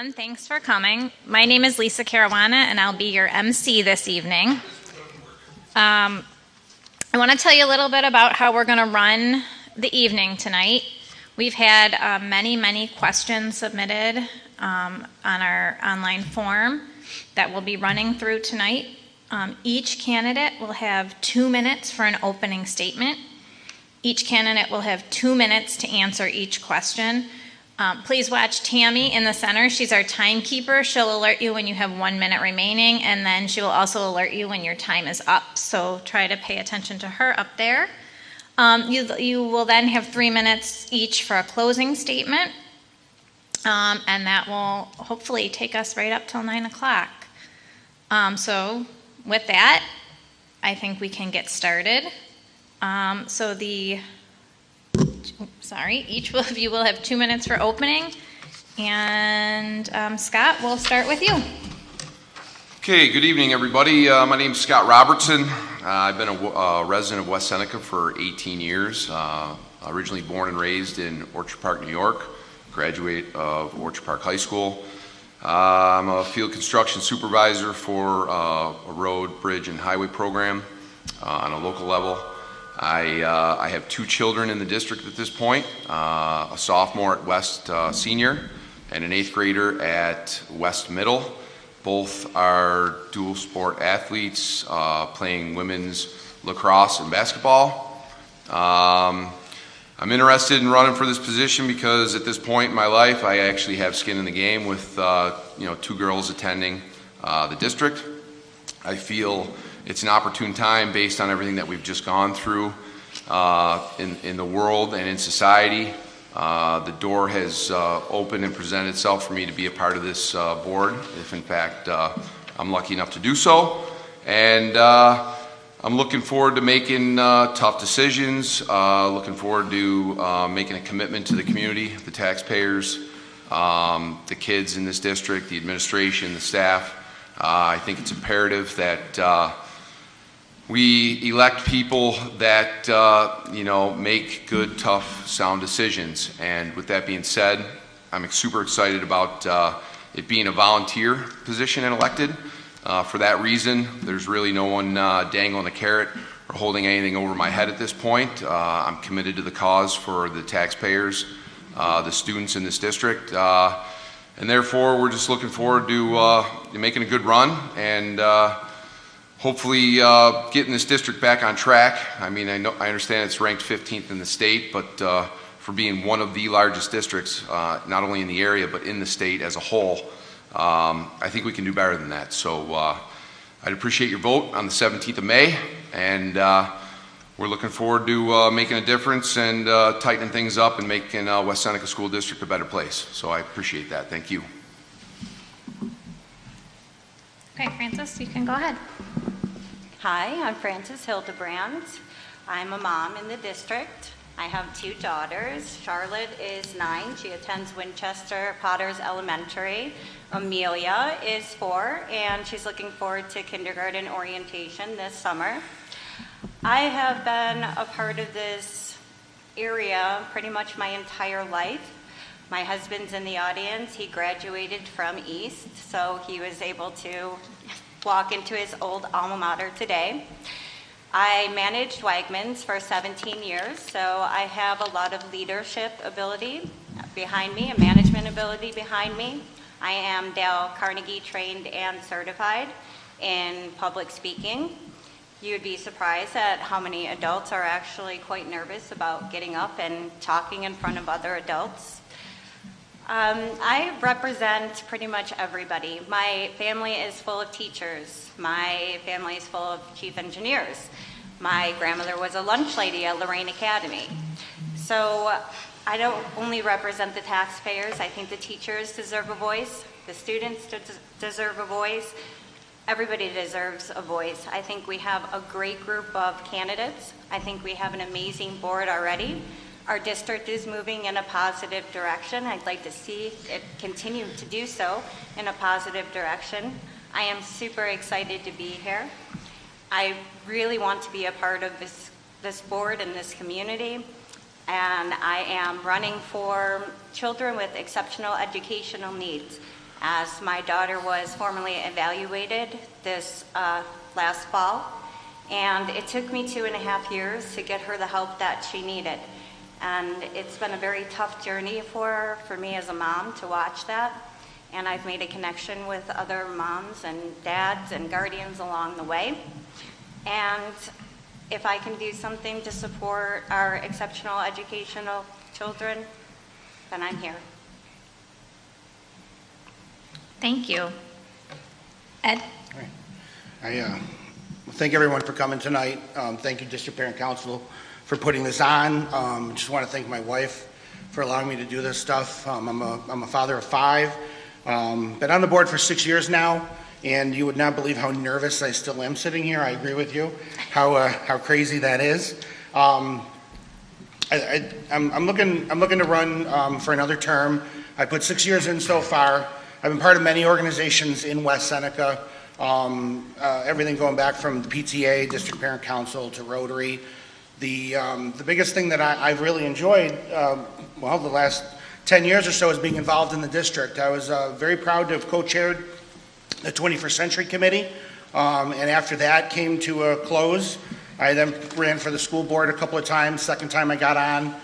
Thanks for coming. My name is Lisa Caruana, and I'll be your MC this evening. I want to tell you a little bit about how we're going to run the evening tonight. We've had many questions submitted on our online form that we'll be running through tonight. Each candidate will have 2 minutes for an opening statement. Each candidate will have 2 minutes to answer each question. Please watch Tammy in the center. She's our timekeeper. She'll alert you when you have 1 minute remaining, and then she will also alert you when your time is up. So try to pay attention to her up there. You will then have 3 minutes each for a closing statement, and that will hopefully take us right up till 9 o'clock. So with that, I think we can get started. Each of you will have 2 minutes for opening. And Scott, we'll start with you. Okay, good evening, everybody. My name is Scott Robertson. I've been a resident of West Seneca for 18 years. Originally born and raised in Orchard Park, New York. Graduate of Orchard Park High School. I'm a field construction supervisor for a road, bridge, and highway program on a local level. I have 2 children in the district at this point, a sophomore at West Senior and an 8th grader at West Middle. Both are dual sport athletes playing women's lacrosse and basketball. I'm interested in running for this position because at this point in my life I actually have skin in the game with 2 girls attending the district. I feel it's an opportune time based on everything that we've just gone through in the world and in society. The door has opened and presented itself for me to be a part of this board, if in fact I'm lucky enough to do so. And I'm looking forward to making tough decisions, looking forward to making a commitment to the community, the taxpayers, the kids in this district, the administration, the staff. I think it's imperative that we elect people that make good, tough, sound decisions. And with that being said, I'm super excited about it being a volunteer position and elected. For that reason, there's really no one dangling a carrot or holding anything over my head at this point. I'm committed to the cause for the taxpayers, the students in this district. And therefore, we're just looking forward to making a good run and hopefully getting this district back on track. I mean, I understand it's ranked 15th in the state, but for being one of the largest districts, not only in the area, but in the state as a whole, I think we can do better than that. So I'd appreciate your vote on the 17th of May, and we're looking forward to making a difference and tightening things up and making West Seneca School District a better place. So I appreciate that. Thank you. Okay, Frances, you can go ahead. Hi, I'm Frances Hildebrand. I'm a mom in the district. I have 2 daughters. Charlotte is 9. She attends Winchester Potters Elementary. Amelia is 4, and she's looking forward to kindergarten orientation this summer. I have been a part of this area pretty much my entire life. My husband's in the audience. He graduated from East, so he was able to walk into his old alma mater today. I managed Wegmans for 17 years, so I have a lot of leadership ability behind me and management ability behind me. I am Dale Carnegie trained and certified in public speaking. You'd be surprised at how many adults are actually quite nervous about getting up and talking in front of other adults. I represent pretty much everybody. My family is full of teachers. My family is full of chief engineers. My grandmother was a lunch lady at Lorraine Academy. So I don't only represent the taxpayers. I think the teachers deserve a voice. The students deserve a voice. Everybody deserves a voice. I think we have a great group of candidates. I think we have an amazing board already. Our district is moving in a positive direction. I'd like to see it continue to do so in a positive direction. I am super excited to be here. I really want to be a part of this board and this community. And I am running for children with exceptional educational needs. as my daughter was formally evaluated this last fall, and it took me 2.5 years to get her the help that she needed. And it's been a very tough journey for me as a mom to watch that. And I've made a connection with other moms and dads and guardians along the way. And if I can do something to support our exceptional educational children, then I'm here. Thank you. Ed? I thank everyone for coming tonight. Thank you, District Parent Council, for putting this on. Just want to thank my wife for allowing me to do this stuff. I'm a father of 5. Been on the board for 6 years now, and you would not believe how nervous I still am sitting here. I agree with you, how crazy that is. I'm looking to run for another term. I put 6 years in so far. I've been part of many organizations in West Seneca, everything going back from the PTA, District Parent Council, to Rotary. The biggest thing that I've really enjoyed, the last 10 years or so, is being involved in the district. I was very proud to have co-chaired the 21st Century Committee, and after that came to a close. I then ran for the school board a couple of times. Second time I got on,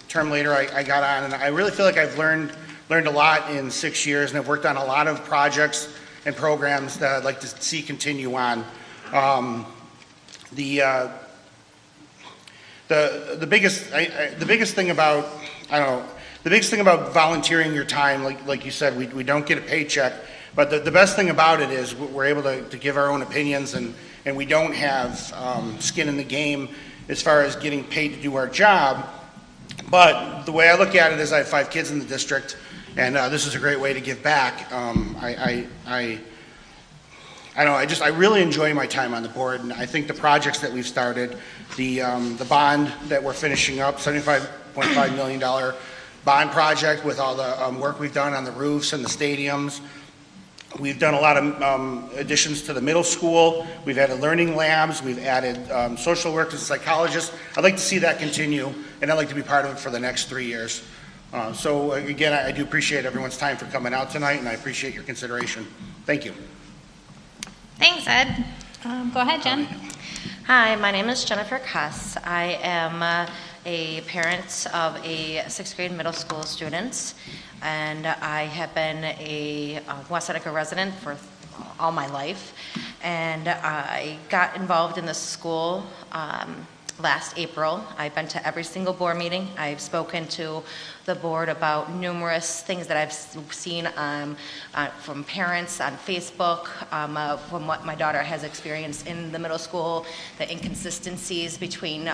term later I got on, and I really feel like I've learned a lot in 6 years, and I've worked on a lot of projects and programs that I'd like to see continue on. The biggest thing about, the biggest thing about volunteering your time, like you said, we don't get a paycheck, but the best thing about it is we're able to give our own opinions, and we don't have skin in the game as far as getting paid to do our job. But the way I look at it is I have 5 kids in the district, and this is a great way to give back. I really enjoy my time on the board, and I think the projects that we've started, the bond that we're finishing up, $75.5 million bond project with all the work we've done on the roofs and the stadiums. We've done a lot of additions to the middle school. We've added learning labs. We've added social workers and psychologists. I'd like to see that continue, and I'd like to be part of it for the next 3 years. So again, I do appreciate everyone's time for coming out tonight, and I appreciate your consideration. Thank you. Thanks, Ed. Go ahead, Jen. Hi, my name is Jennifer Koss. I am a parent of a 6th grade middle school student, and I have been a West Seneca resident for all my life. And I got involved in the school last April. I've been to every single board meeting. I've spoken to the board about numerous things that I've seen from parents on Facebook, from what my daughter has experienced in the middle school, the inconsistencies between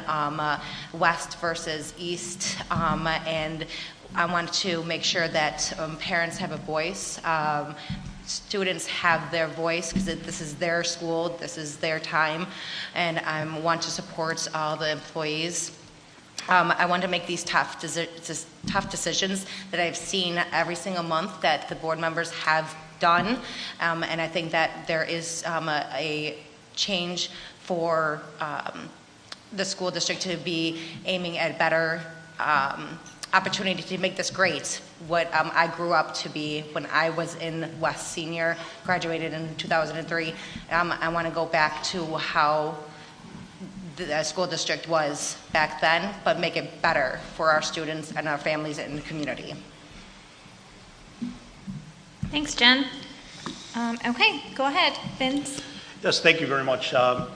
West versus East, and I want to make sure that parents have a voice. Students have their voice because this is their school, this is their time, and I want to support all the employees. I want to make these tough decisions that I've seen every single month that the board members have done, and I think that there is a change for the school district to be aiming at better opportunity to make this great. What I grew up to be when I was in West Senior, graduated in 2003. I want to go back to how the school district was back then, but make it better for our students and our families and the community. Thanks, Jen. Okay, go ahead, Vince. Yes, thank you very much. I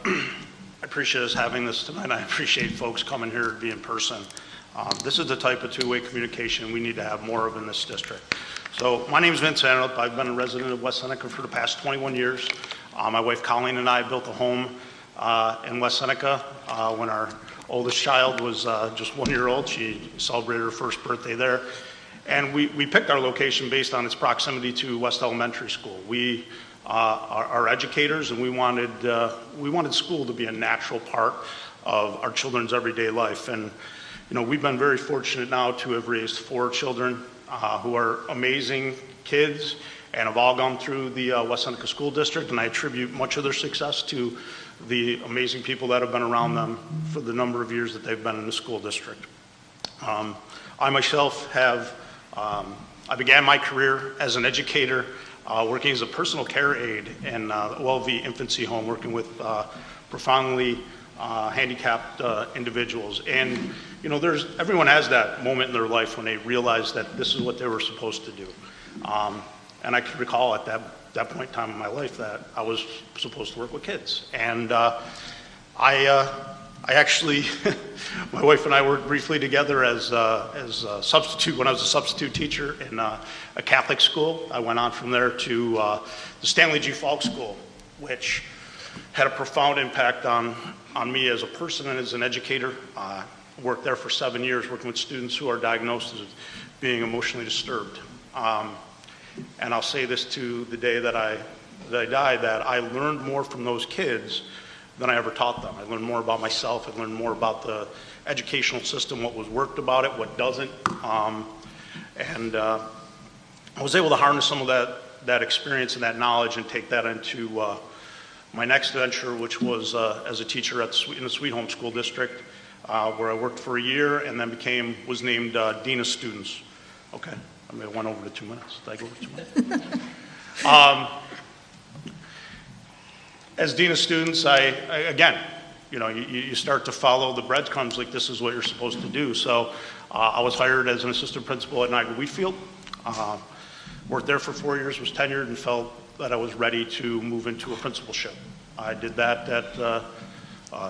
appreciate us having this tonight. I appreciate folks coming here to be in person. This is the type of two-way communication we need to have more of in this district. So my name is Vince Antelope. I've been a resident of West Seneca for the past 21 years. My wife Colleen and I built a home in West Seneca when our oldest child was just 1 year old. She celebrated her first birthday there. And we picked our location based on its proximity to West Elementary School. We are educators, and we wanted school to be a natural part of our children's everyday life. And we've been very fortunate now to have raised 4 children who are amazing kids and have all gone through the West Seneca School District, and I attribute much of their success to the amazing people that have been around them for the number of years that they've been in the school district. I myself have I began my career as an educator, working as a personal care aide in OLV infancy home, working with profoundly handicapped individuals. And, you know, everyone has that moment in their life when they realize that this is what they were supposed to do. And I can recall at that point in time in my life that I was supposed to work with kids. And I actually, my wife and I worked briefly together as a substitute, when I was a substitute teacher in a Catholic school. I went on from there to the Stanley G. Falk School, which had a profound impact on me as a person and as an educator. Worked there for 7 years, working with students who are diagnosed as being emotionally disturbed. And I'll say this to the day that I die, that I learned more from those kids than I ever taught them. I learned more about myself. I learned more about the educational system, what was worked about it, what doesn't. And I was able to harness some of that experience and that knowledge and take that into my next venture, which was as a teacher in the Sweet Home School District, where I worked for a year and then was named Dean of Students. Okay, I may have went over to 2 minutes. Did I go over 2 minutes? As Dean of Students, I again, you know, you start to follow the breadcrumbs, like this is what you're supposed to do. So I was hired as an assistant principal at Niagara Wheatfield. Worked there for 4 years, was tenured, and felt that I was ready to move into a principalship. I did that at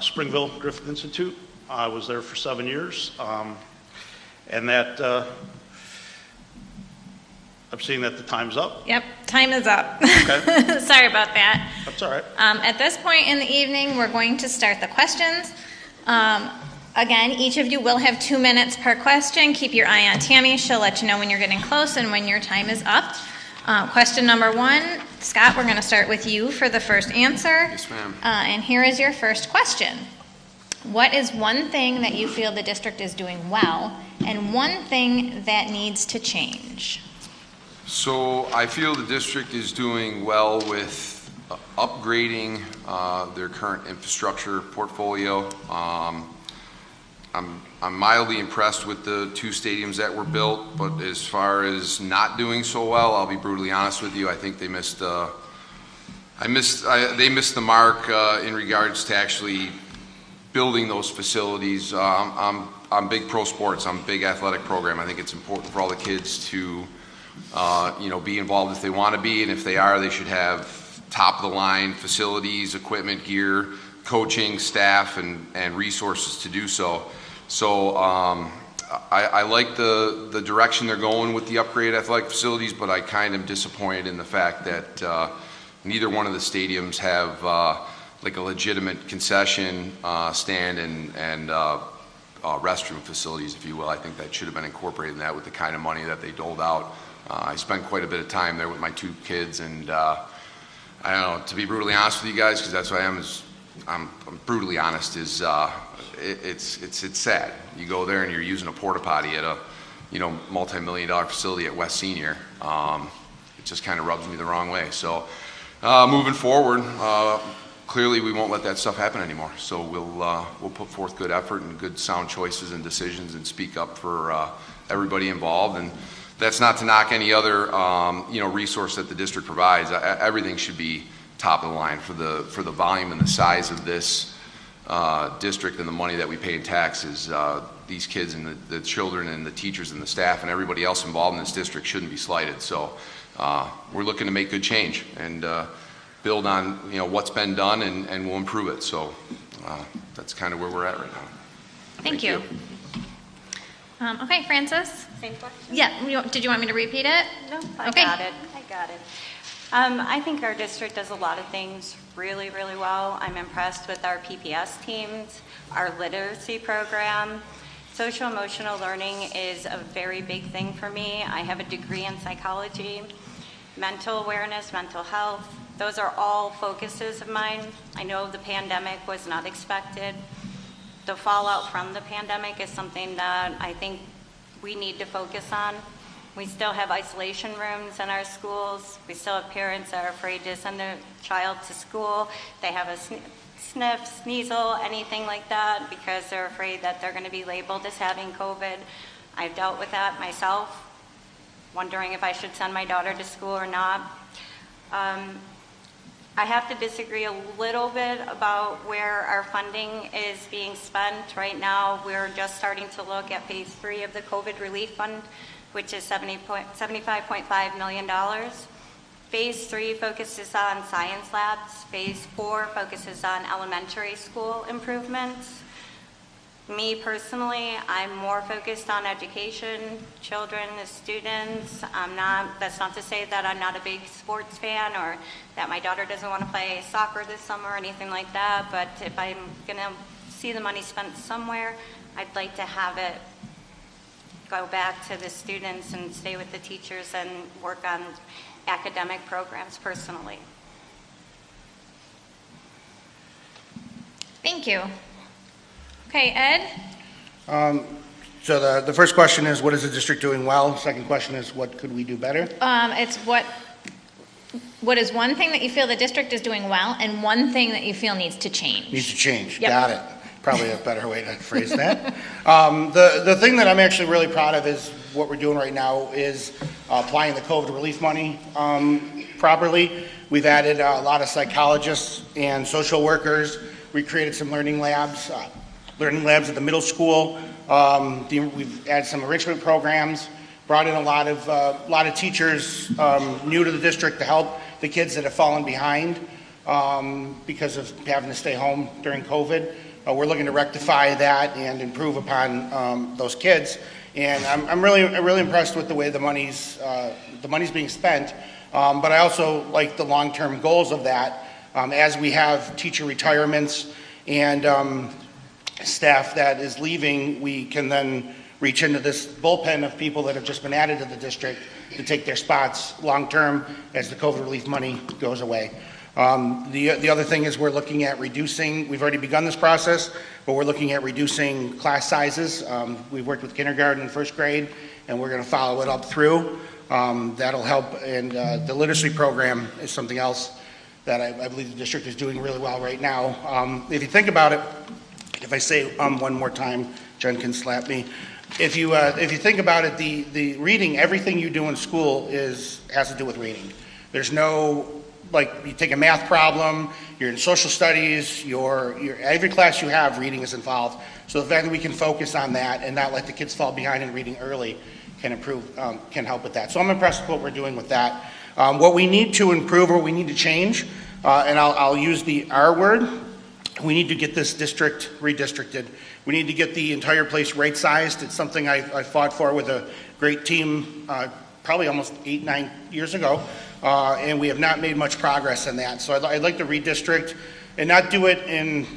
Springville Griffith Institute. I was there for 7 years. And that, I'm seeing that the time's up. Yep, time is up. Okay. Sorry about that. That's all right. At this point in the evening, we're going to start the questions. Again, each of you will have 2 minutes per question. Keep your eye on Tammy. She'll let you know when you're getting close and when your time is up. Question number 1, Scott, we're going to start with you for the first answer. Yes, ma'am. And here is your first question. What is one thing that you feel the district is doing well and one thing that needs to change? So I feel the district is doing well with upgrading their current infrastructure portfolio. I'm mildly impressed with the 2 stadiums that were built, but as far as not doing so well, I'll be brutally honest with you. I think they missed the mark in regards to actually building those facilities. I'm big pro sports. I'm a big athletic program. I think it's important for all the kids to be involved if they want to be, and if they are, they should have top-of-the-line facilities, equipment, gear, coaching, staff, and resources to do so. So I like the direction they're going with the upgraded athletic facilities, but I kind of disappointed in the fact that neither one of the stadiums have like a legitimate concession stand and restroom facilities, if you will. I think that should have been incorporated in that with the kind of money that they doled out. I spent quite a bit of time there with my 2 kids, and I don't know, to be brutally honest with you guys, because that's what I am, is I'm brutally honest, is it's sad. You go there and you're using a porta potty at a multi-million-dollar facility at West Senior. It just kind of rubs me the wrong way. So moving forward, clearly we won't let that stuff happen anymore. So we'll put forth good effort and good sound choices and decisions and speak up for everybody involved. And that's not to knock any other resource that the district provides. Everything should be top of the line for the volume and the size of this district and the money that we pay in taxes. These kids and the children and the teachers and the staff and everybody else involved in this district shouldn't be slighted. So we're looking to make good change and build on what's been done and we'll improve it. So that's kind of where we're at right now. Thank you. Okay, Francis? Same question? Yeah, did you want me to repeat it? No, I Okay. got it. I think our district does a lot of things really, really well. I'm impressed with our PPS teams, our literacy program. Social emotional learning is a very big thing for me. I have a degree in psychology, mental awareness, mental health. Those are all focuses of mine. I know the pandemic was not expected. The fallout from the pandemic is something that I think we need to focus on. We still have isolation rooms in our schools. We still have parents that are afraid to send their child to school. They have a sniff, sneasel, anything like that, because they're afraid that they're going to be labeled as having COVID. I've dealt with that myself. wondering if I should send my daughter to school or not. I have to disagree a little bit about where our funding is being spent. Right now, we're just starting to look at phase 3 of the COVID relief fund, which is $75.5 million. Phase 3 focuses on science labs. Phase 4 focuses on elementary school improvements. Me personally, I'm more focused on education, children, the students. That's not to say that I'm not a big sports fan or that my daughter doesn't want to play soccer this summer or anything like that, but if I'm going to see the money spent somewhere, I'd like to have it go back to the students and stay with the teachers and work on academic programs personally. Thank you. Okay, Ed? So the first question is, what is the district doing well? Second question is, what could we do better? It's what is one thing that you feel the district is doing well and one thing that you feel needs to change? Needs to change. Yep. Got it. Probably a better way to phrase that. The thing that I'm actually really proud of is what we're doing right now is applying the COVID relief money properly. We've added a lot of psychologists and social workers. We created some learning labs at the middle school. We've added some enrichment programs, brought in a lot of teachers new to the district to help the kids that have fallen behind because of having to stay home during COVID. We're looking to rectify that and improve upon those kids. And I'm really impressed with the way the money's being spent. But I also like the long-term goals of that. As we have teacher retirements and staff that is leaving, we can then reach into this bullpen of people that have just been added to the district to take their spots long-term as the COVID relief money goes away. The other thing is we're looking at reducing, we've already begun this process, but we're looking at reducing class sizes. We've worked with kindergarten and first grade, and we're going to follow it up through. That'll help, and the literacy program is something else that I believe the district is doing really well right now. If you think about it, if I say one more time, Jen can slap me. If you think about it, the reading, everything you do in school has to do with reading. There's no, like, you take a math problem, you're in social studies, every class you have, reading is involved. So the fact that we can focus on that and not let the kids fall behind in reading early can help with that. So I'm impressed with what we're doing with that. What we need to improve or we need to change, and I'll use the R word, we need to get this district redistricted. We need to get the entire place right-sized. It's something I fought for with a great team probably almost 8-9 years ago, and we have not made much progress in that. So I'd like to redistrict and not do it in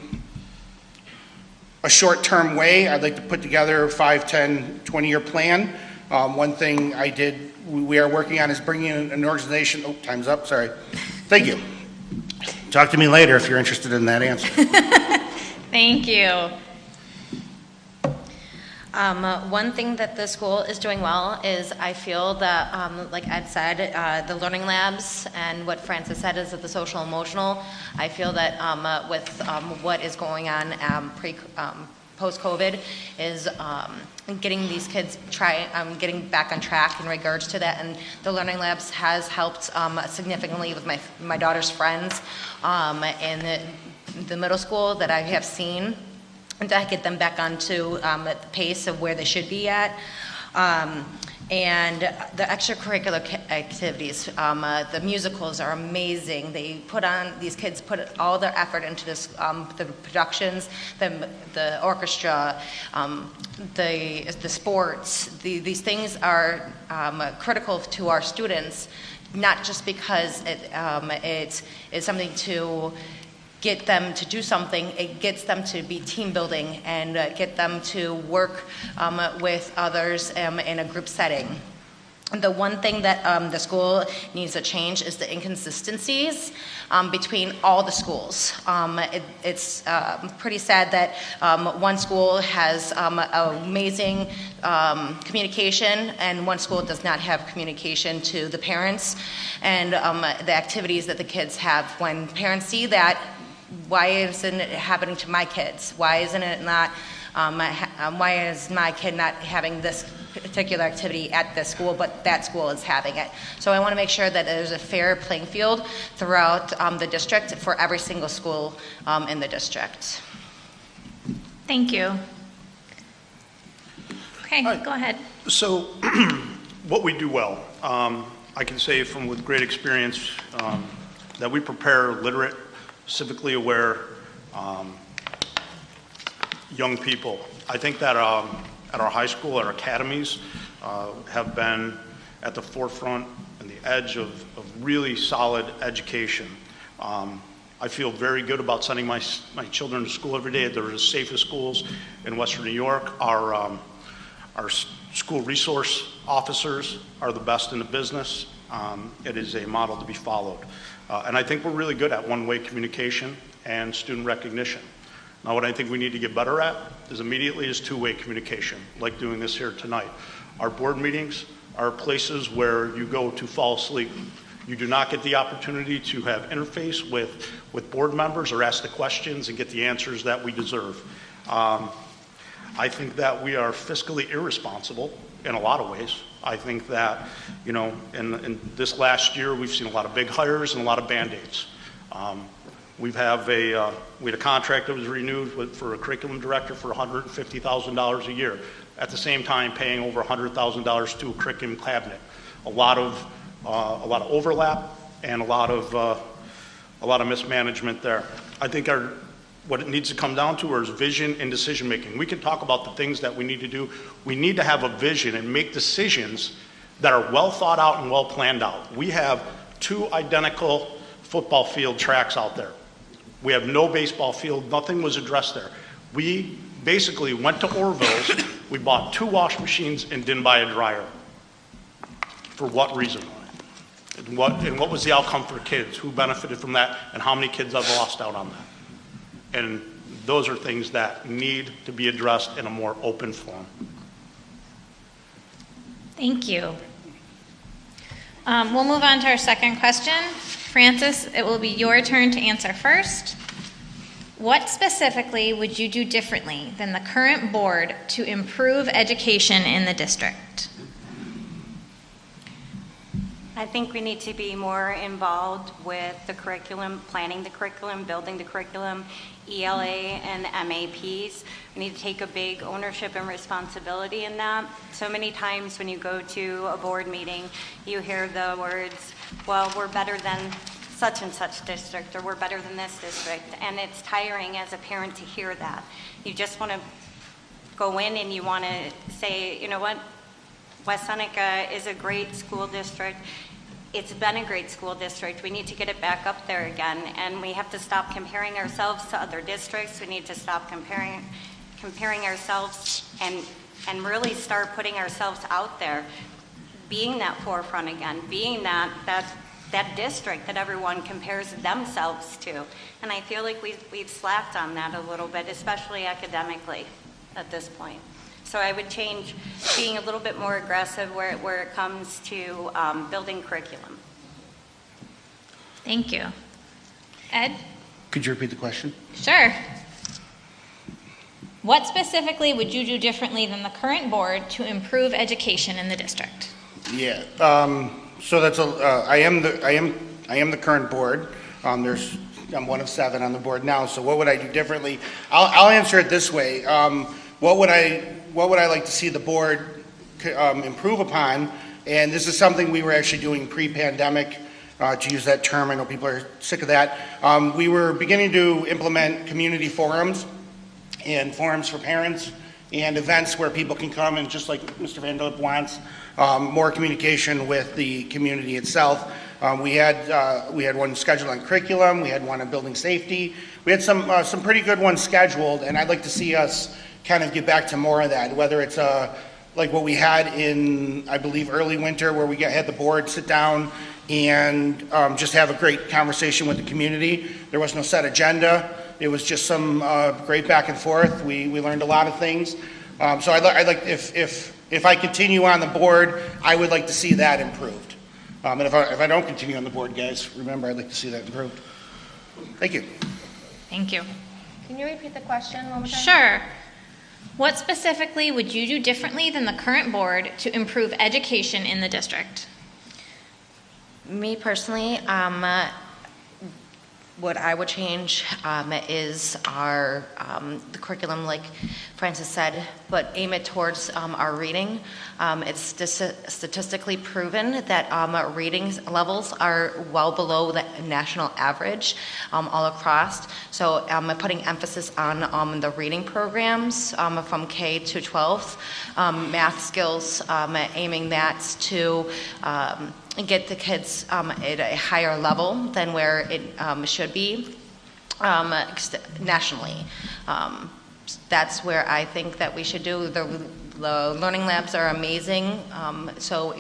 a short-term way. I'd like to put together a 5, 10, 20-year plan. One thing we are working on is bringing in an organization. Oh, time's up, sorry. Thank you. Talk to me later if you're interested in that answer. Thank you. One thing that the school is doing well is I feel that, like Ed said, the learning labs and what Francis said is that the social emotional, I feel that with what is going on post-COVID is getting these kids getting back on track in regards to that, and the learning labs has helped significantly with my daughter's friends in the middle school that I have seen, and to get them back onto the pace of where they should be at. And the extracurricular activities, the musicals are amazing. These kids put all their effort into this, the productions, the orchestra, the sports. These things are critical to our students, not just because it is something to get them to do something, it gets them to be team building and get them to work with others in a group setting. The one thing that the school needs to change is the inconsistencies between all the schools. It's pretty sad that one school has amazing communication and one school does not have communication to the parents, and the activities that the kids have. When parents see that, why isn't it happening to my kids? Why isn't it not, why is my kid not having this particular activity at this school, but that school is having it? So I want to make sure that there's a fair playing field throughout the district for every single school in the district. Thank you. Okay, Hi. go ahead. So, what we do well, I can say with great experience that we prepare literate, civically aware young people. I think that at our high school, our academies have been at the forefront and the edge of really solid education. I feel very good about sending my children to school every day. They're the safest schools in Western New York. Our school resource officers are the best in the business. It is a model to be followed. And I think we're really good at one-way communication and student recognition. Now, what I think we need to get better at is two-way communication, like doing this here tonight. Our board meetings are places where you go to fall asleep. You do not get the opportunity to have interface with board members or ask the questions and get the answers that we deserve. I think that we are fiscally irresponsible in a lot of ways. I think that, in this last year, we've seen a lot of big hires and a lot of Band-Aids. We had a contract that was renewed for a curriculum director for $150,000 a year. At the same time, paying over $100,000 to a curriculum cabinet. A lot of overlap and a lot of mismanagement there. I think what it needs to come down to is vision and decision making. We can talk about the things that we need to do. We need to have a vision and make decisions that are well thought out and well planned out. We have 2 identical football field tracks out there. We have no baseball field. Nothing was addressed there. We basically went to Orville's. We bought 2 wash machines and didn't buy a dryer. For what reason? And what was the outcome for kids? Who benefited from that? And how many kids have lost out on that? And those are things that need to be addressed in a more open form. Thank you. We'll move on to our second question. Francis, it will be your turn to answer first. What specifically would you do differently than the current board to improve education in the district? I think we need to be more involved with the curriculum, planning the curriculum, building the curriculum, ELA and MAPs. We need to take a big ownership and responsibility in that. So many times when you go to a board meeting, you hear the words, well, we're better than such and such district, or we're better than this district. And it's tiring as a parent to hear that. You just want to go in and you want to say, you know what, West Seneca is a great school district. It's been a great school district. We need to get it back up there again, and we have to stop comparing ourselves to other districts. We need to stop comparing ourselves and really start putting ourselves out there, being that forefront again, being that district that everyone compares themselves to. And I feel like we've slacked on that a little bit, especially academically at this point. So I would change being a little bit more aggressive where it comes to building curriculum. Thank you. Ed? Could you repeat the question? Sure. What specifically would you do differently than the current board to improve education in the district? Yeah. So that's I am the current board. I'm one of 7 on the board now. So what would I do differently? I'll answer it this way. What would I like to see the board improve upon? And this is something we were actually doing pre-pandemic, to use that term. I know people are sick of that. We were beginning to implement community forums and forums for parents and events where people can come and, just like Mr. Van Doop wants, more communication with the community itself. We had one scheduled on curriculum. We had one on building safety. We had some pretty good ones scheduled, and I'd like to see us kind of get back to more of that, whether it's like what we had in, I believe, early winter, where we had the board sit down and just have a great conversation with the community. There was no set agenda. It was just some great back and forth. We learned a lot of things. So I'd like, if I continue on the board, I would like to see that improved. And if I don't continue on the board, guys, remember, I'd like to see that improved. Thank you. Thank you. Can you repeat the question one more time? Sure. What specifically would you do differently than the current board to improve education in the district? Me personally, what I would change is our the curriculum, like Francis said, but aim it towards our reading. It's statistically proven that reading levels are well below the national average all across. So putting emphasis on the reading programs from K to 12th, math skills, aiming that to get the kids at a higher level than where it should be nationally. That's where I think that we should do. The learning labs are amazing, so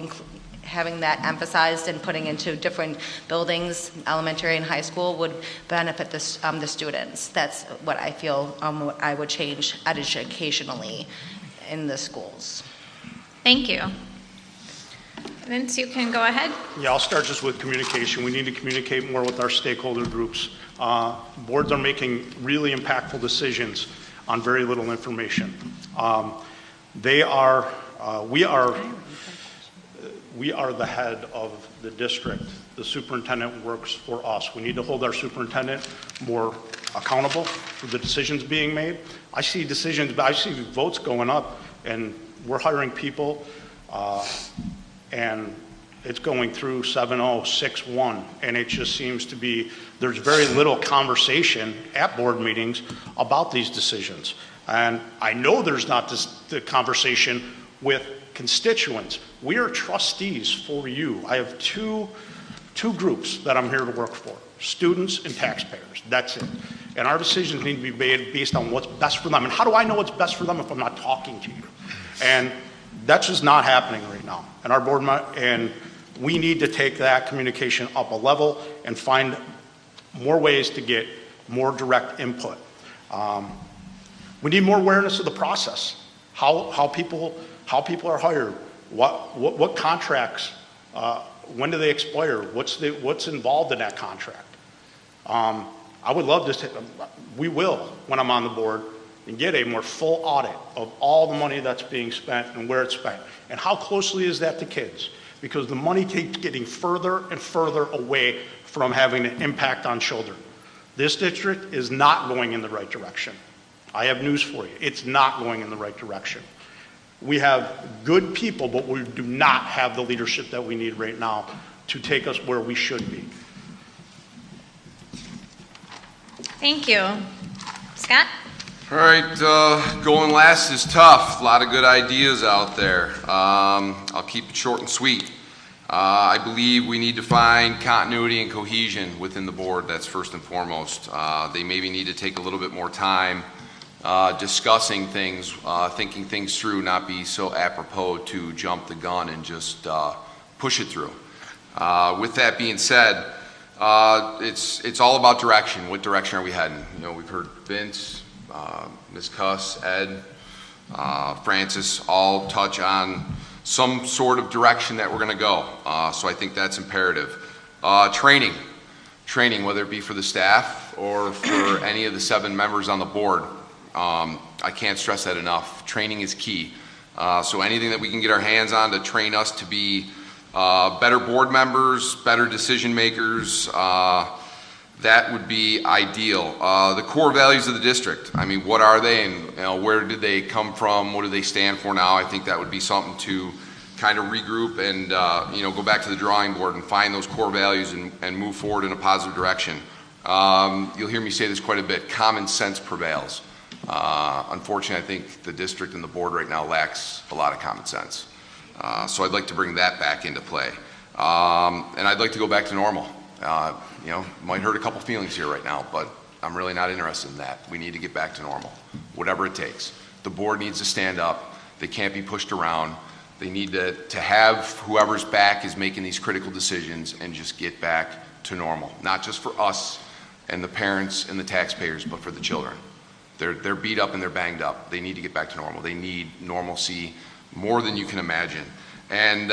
having that emphasized and putting into different buildings, elementary and high school, would benefit the students. That's what I feel what I would change educationally in the schools. Thank you. Vince, you can go ahead. Yeah, I'll start just with communication. We need to communicate more with our stakeholder groups. Boards are making really impactful decisions on very little information. We are the head of the district. The superintendent works for us. We need to hold our superintendent more accountable for the decisions being made. I see votes going up, and we're hiring people, and it's going through 7-0, 6-1, and it just seems to be, there's very little conversation at board meetings about these decisions. And I know there's not the conversation with constituents. We are trustees for you. I have two groups that I'm here to work for, students and taxpayers. That's it. And our decisions need to be made based on what's best for them. And how do I know what's best for them if I'm not talking to you? And that's just not happening right now. And our board, and we need to take that communication up a level and find more ways to get more direct input. We need more awareness of the process, how people are hired, what contracts, when do they expire, what's involved in that contract. I would love to, we will, when I'm on the board, and get a more full audit of all the money that's being spent and where it's spent. And how closely is that to kids? Because the money keeps getting further and further away from having an impact on children. This district is not going in the right direction. I have news for you. It's not going in the right direction. We have good people, but we do not have the leadership that we need right now to take us where we should be. Thank you. Scott? All right, going last is tough. A lot of good ideas out there. I'll keep it short and sweet. I believe we need to find continuity and cohesion within the board. That's first and foremost. They maybe need to take a little bit more time discussing things, thinking things through, not be so apropos to jump the gun and just push it through. With that being said, it's all about direction. What direction are we heading? You know, we've heard Vince, Ms. Koss, Ed, Francis, all touch on some sort of direction that we're going to go. So I think that's imperative. Training, whether it be for the staff or for any of the 7 members on the board. I can't stress that enough. Training is key. So anything that we can get our hands on to train us to be better board members, better decision makers, that would be ideal. The core values of the district, I mean, what are they, and where did they come from? What do they stand for now? I think that would be something to kind of regroup and go back to the drawing board and find those core values and move forward in a positive direction. You'll hear me say this quite a bit. Common sense prevails. Unfortunately, I think the district and the board right now lacks a lot of common sense. So I'd like to bring that back into play. And I'd like to go back to normal. Might hurt a couple feelings here right now, but I'm really not interested in that. We need to get back to normal, whatever it takes. The board needs to stand up. They can't be pushed around. They need to have whoever's back is making these critical decisions and just get back to normal, not just for us and the parents and the taxpayers, but for the children. They're beat up and they're banged up. They need to get back to normal. They need normalcy more than you can imagine. And,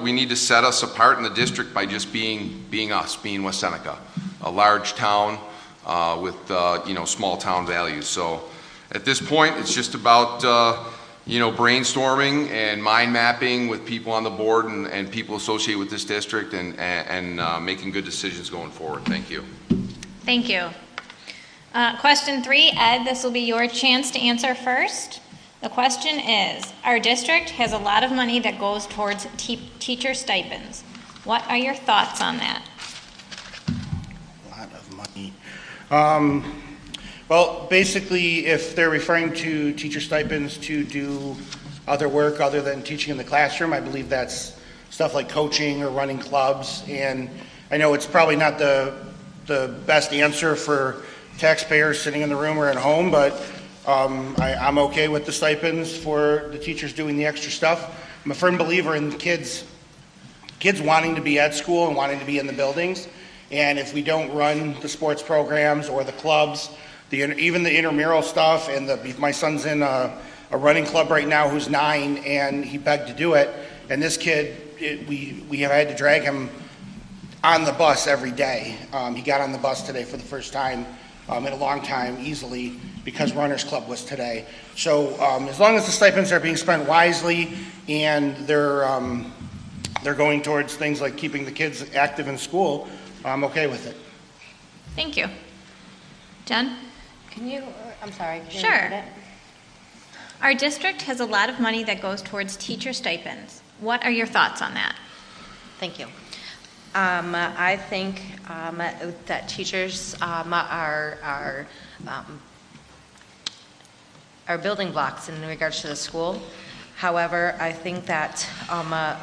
we need to set us apart in the district by just being us, being West Seneca, a large town, with small town values. So at this point, it's just about brainstorming and mind mapping with people on the board and people associated with this district and making good decisions going forward. Thank you. Thank you. Question 3, Ed, this will be your chance to answer first. The question is, our district has a lot of money that goes towards teacher stipends. What are your thoughts on that? A lot of money. Well, basically, if they're referring to teacher stipends to do other work other than teaching in the classroom, I believe that's stuff like coaching or running clubs. And I know it's probably not the best answer for taxpayers sitting in the room or at home, but I'm okay with the stipends for the teachers doing the extra stuff. I'm a firm believer in kids wanting to be at school and wanting to be in the buildings. And if we don't run the sports programs or the clubs, even the intramural stuff, and my son's in a running club right now who's 9, and he begged to do it. And this kid, we have had to drag him on the bus every day. He got on the bus today for the first time in a long time, easily, because Runners Club was today. So as long as the stipends are being spent wisely and they're going towards things like keeping the kids active in school, I'm okay with it. Thank you. Jen? I'm sorry. Can you Sure. repeat it? Our district has a lot of money that goes towards teacher stipends. What are your thoughts on that? Thank you. I think that teachers are building blocks in regards to the school. However, I think that,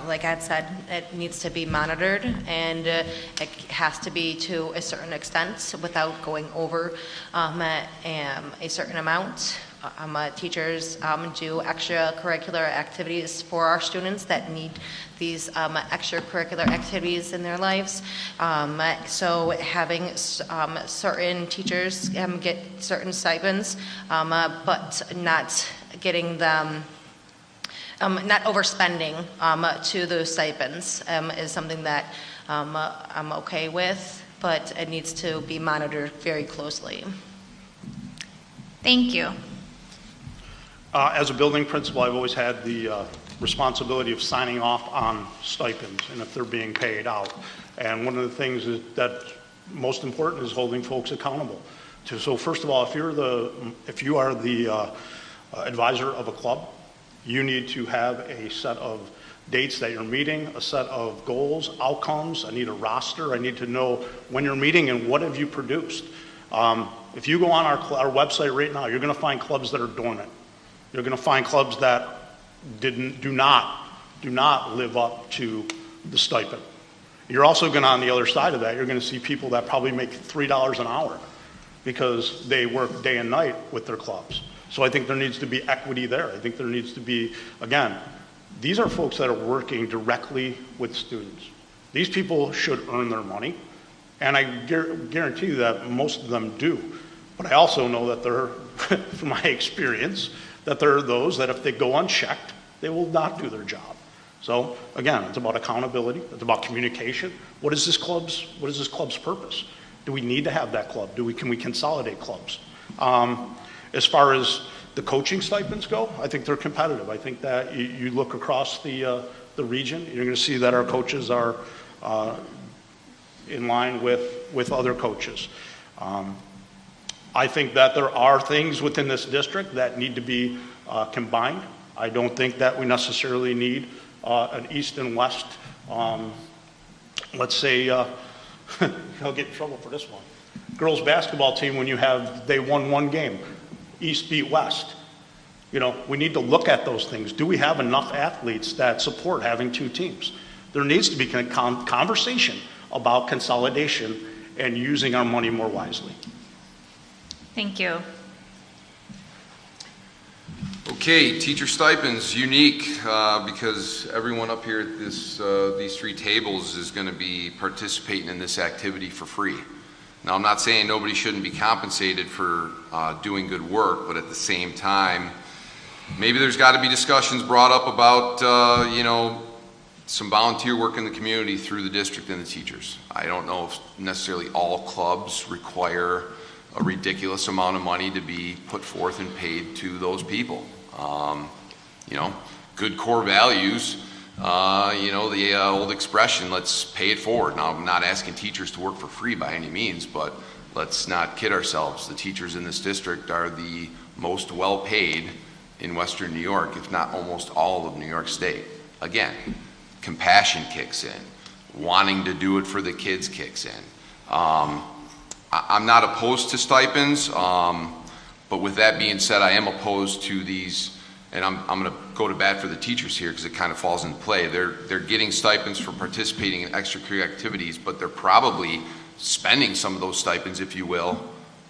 like Ed said, it needs to be monitored, and it has to be to a certain extent without going over a certain amount. Teachers do extracurricular activities for our students that need these extracurricular activities in their lives. So having certain teachers get certain stipends, but not getting them, not overspending to those stipends is something that I'm okay with, but it needs to be monitored very closely. Thank you. As a building principal, I've always had the responsibility of signing off on stipends and if they're being paid out. And one of the things that's most important is holding folks accountable. So first of all, if you are the advisor of a club, you need to have a set of dates that you're meeting, a set of goals, outcomes. I need a roster. I need to know when you're meeting and what have you produced. If you go on our website right now, you're going to find clubs that are dormant. You're going to find clubs that do not live up to the stipend. You're also going to, on the other side of that, you're going to see people that probably make $3 an hour because they work day and night with their clubs. So I think there needs to be equity there. I think there needs to be, again, these are folks that are working directly with students. These people should earn their money, and I guarantee you that most of them do. But I also know that from my experience, that there are those that if they go unchecked, they will not do their job. So again, it's about accountability. It's about communication. What is this club's purpose? Do we need to have that club? Can we consolidate clubs? As far as the coaching stipends go, I think they're competitive. I think that you look across the region, you're going to see that our coaches are in line with other coaches. I think that there are things within this district that need to be combined. I don't think that we necessarily need an east and west, let's say, I'll get in trouble for this one. Girls basketball team, when they won one game, East beat West. We need to look at those things. Do we have enough athletes that support having two teams? There needs to be conversation about consolidation and using our money more wisely. Thank you. Okay, teacher stipends, unique because everyone up here at these three tables is going to be participating in this activity for free. Now, I'm not saying nobody shouldn't be compensated for doing good work, but at the same time, maybe there's got to be discussions brought up about, some volunteer work in the community through the district and the teachers. I don't know if necessarily all clubs require a ridiculous amount of money to be put forth and paid to those people. You know, good core values, you know, the old expression, let's pay it forward. Now, I'm not asking teachers to work for free by any means, but let's not kid ourselves. The teachers in this district are the most well-paid in Western New York, if not almost all of New York State. Again, compassion kicks in. Wanting to do it for the kids kicks in. I'm not opposed to stipends, but with that being said, I am opposed to these, and I'm going to go to bat for the teachers here because it kind of falls into play. They're getting stipends for participating in extracurricular activities, but they're probably spending some of those stipends, if you will,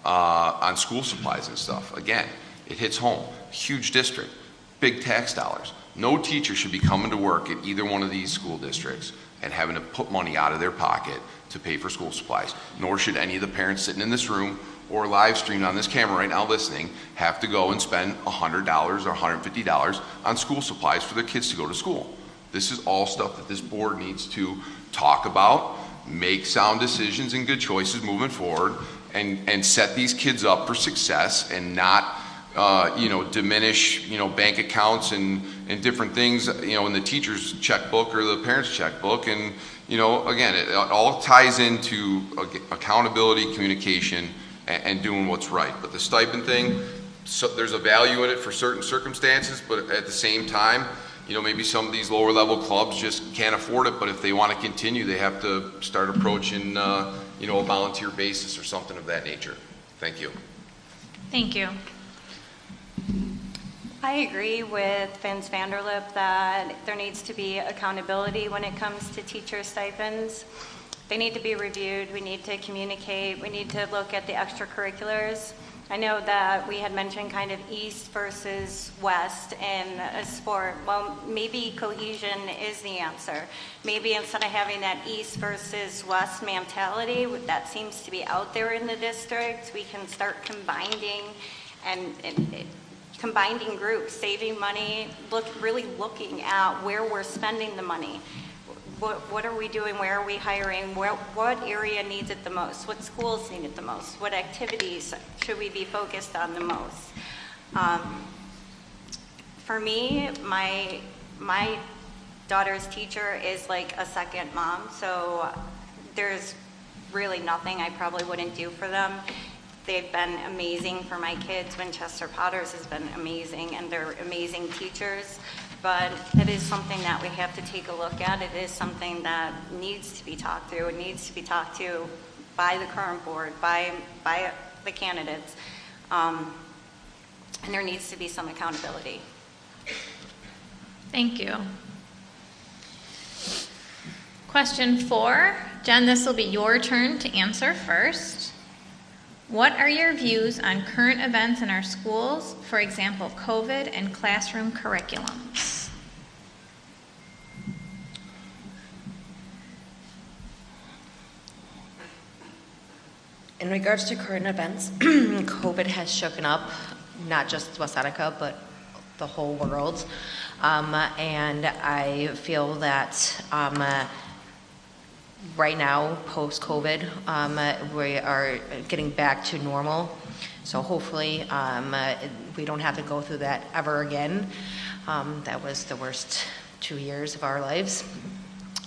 on school supplies and stuff. Again, it hits home. Huge district, big tax dollars. No teacher should be coming to work at either one of these school districts and having to put money out of their pocket to pay for school supplies. Nor should any of the parents sitting in this room or live streamed on this camera right now listening have to go and spend $100 or $150 on school supplies for their kids to go to school. This is all stuff that this board needs to talk about, make sound decisions and good choices moving forward, and set these kids up for success and not diminish, bank accounts and different things, in the teacher's checkbook or the parent's checkbook. And, again, it all ties into accountability, communication, and doing what's right. But the stipend thing, so there's a value in it for certain circumstances, but at the same time, maybe some of these lower level clubs just can't afford it, but if they want to continue, they have to start approaching, a volunteer basis or something of that nature. Thank you. Thank you. I agree with Vince Vanderlip that there needs to be accountability when it comes to teacher stipends. They need to be reviewed. We need to communicate. We need to look at the extracurriculars. I know that we had mentioned kind of East versus West in a sport. Well, maybe cohesion is the answer. Maybe instead of having that East versus West mentality that seems to be out there in the district, we can start combining and combining groups, saving money, really looking at where we're spending the money. What are we doing? Where are we hiring? What area needs it the most? What schools need it the most? What activities should we be focused on the most? For me, my daughter's teacher is like a second mom, so there's really nothing I probably wouldn't do for them. They've been amazing for my kids. Winchester Potters has been amazing, and they're amazing teachers. But it is something that we have to take a look at. It is something that needs to be talked through. It needs to be talked to by the current board, by the candidates. And there needs to be some accountability. Thank you. Question 4. Jen, this will be your turn to answer first. What are your views on current events in our schools, for example, COVID and classroom curriculums? In regards to current events, COVID has shaken up not just West Seneca, but the whole world. And I feel that right now, post-COVID, we are getting back to normal. So hopefully we don't have to go through that ever again. That was the worst 2 years of our lives.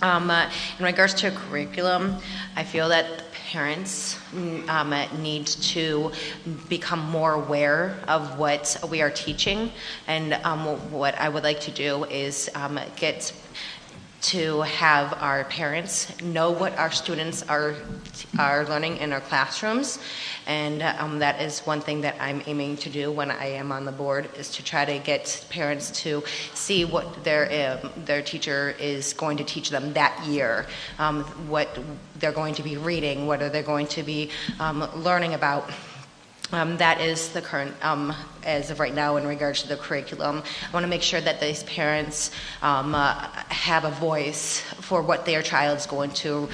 In regards to curriculum, I feel that parents need to become more aware of what we are teaching. And what I would like to do is get to have our parents know what our students are learning in our classrooms. And that is one thing that I'm aiming to do when I am on the board, is to try to get parents to see what their teacher is going to teach them that year, what they're going to be reading, what are they going to be learning about. That is the current, as of right now, in regards to the curriculum. I want to make sure that these parents have a voice for what their child's going to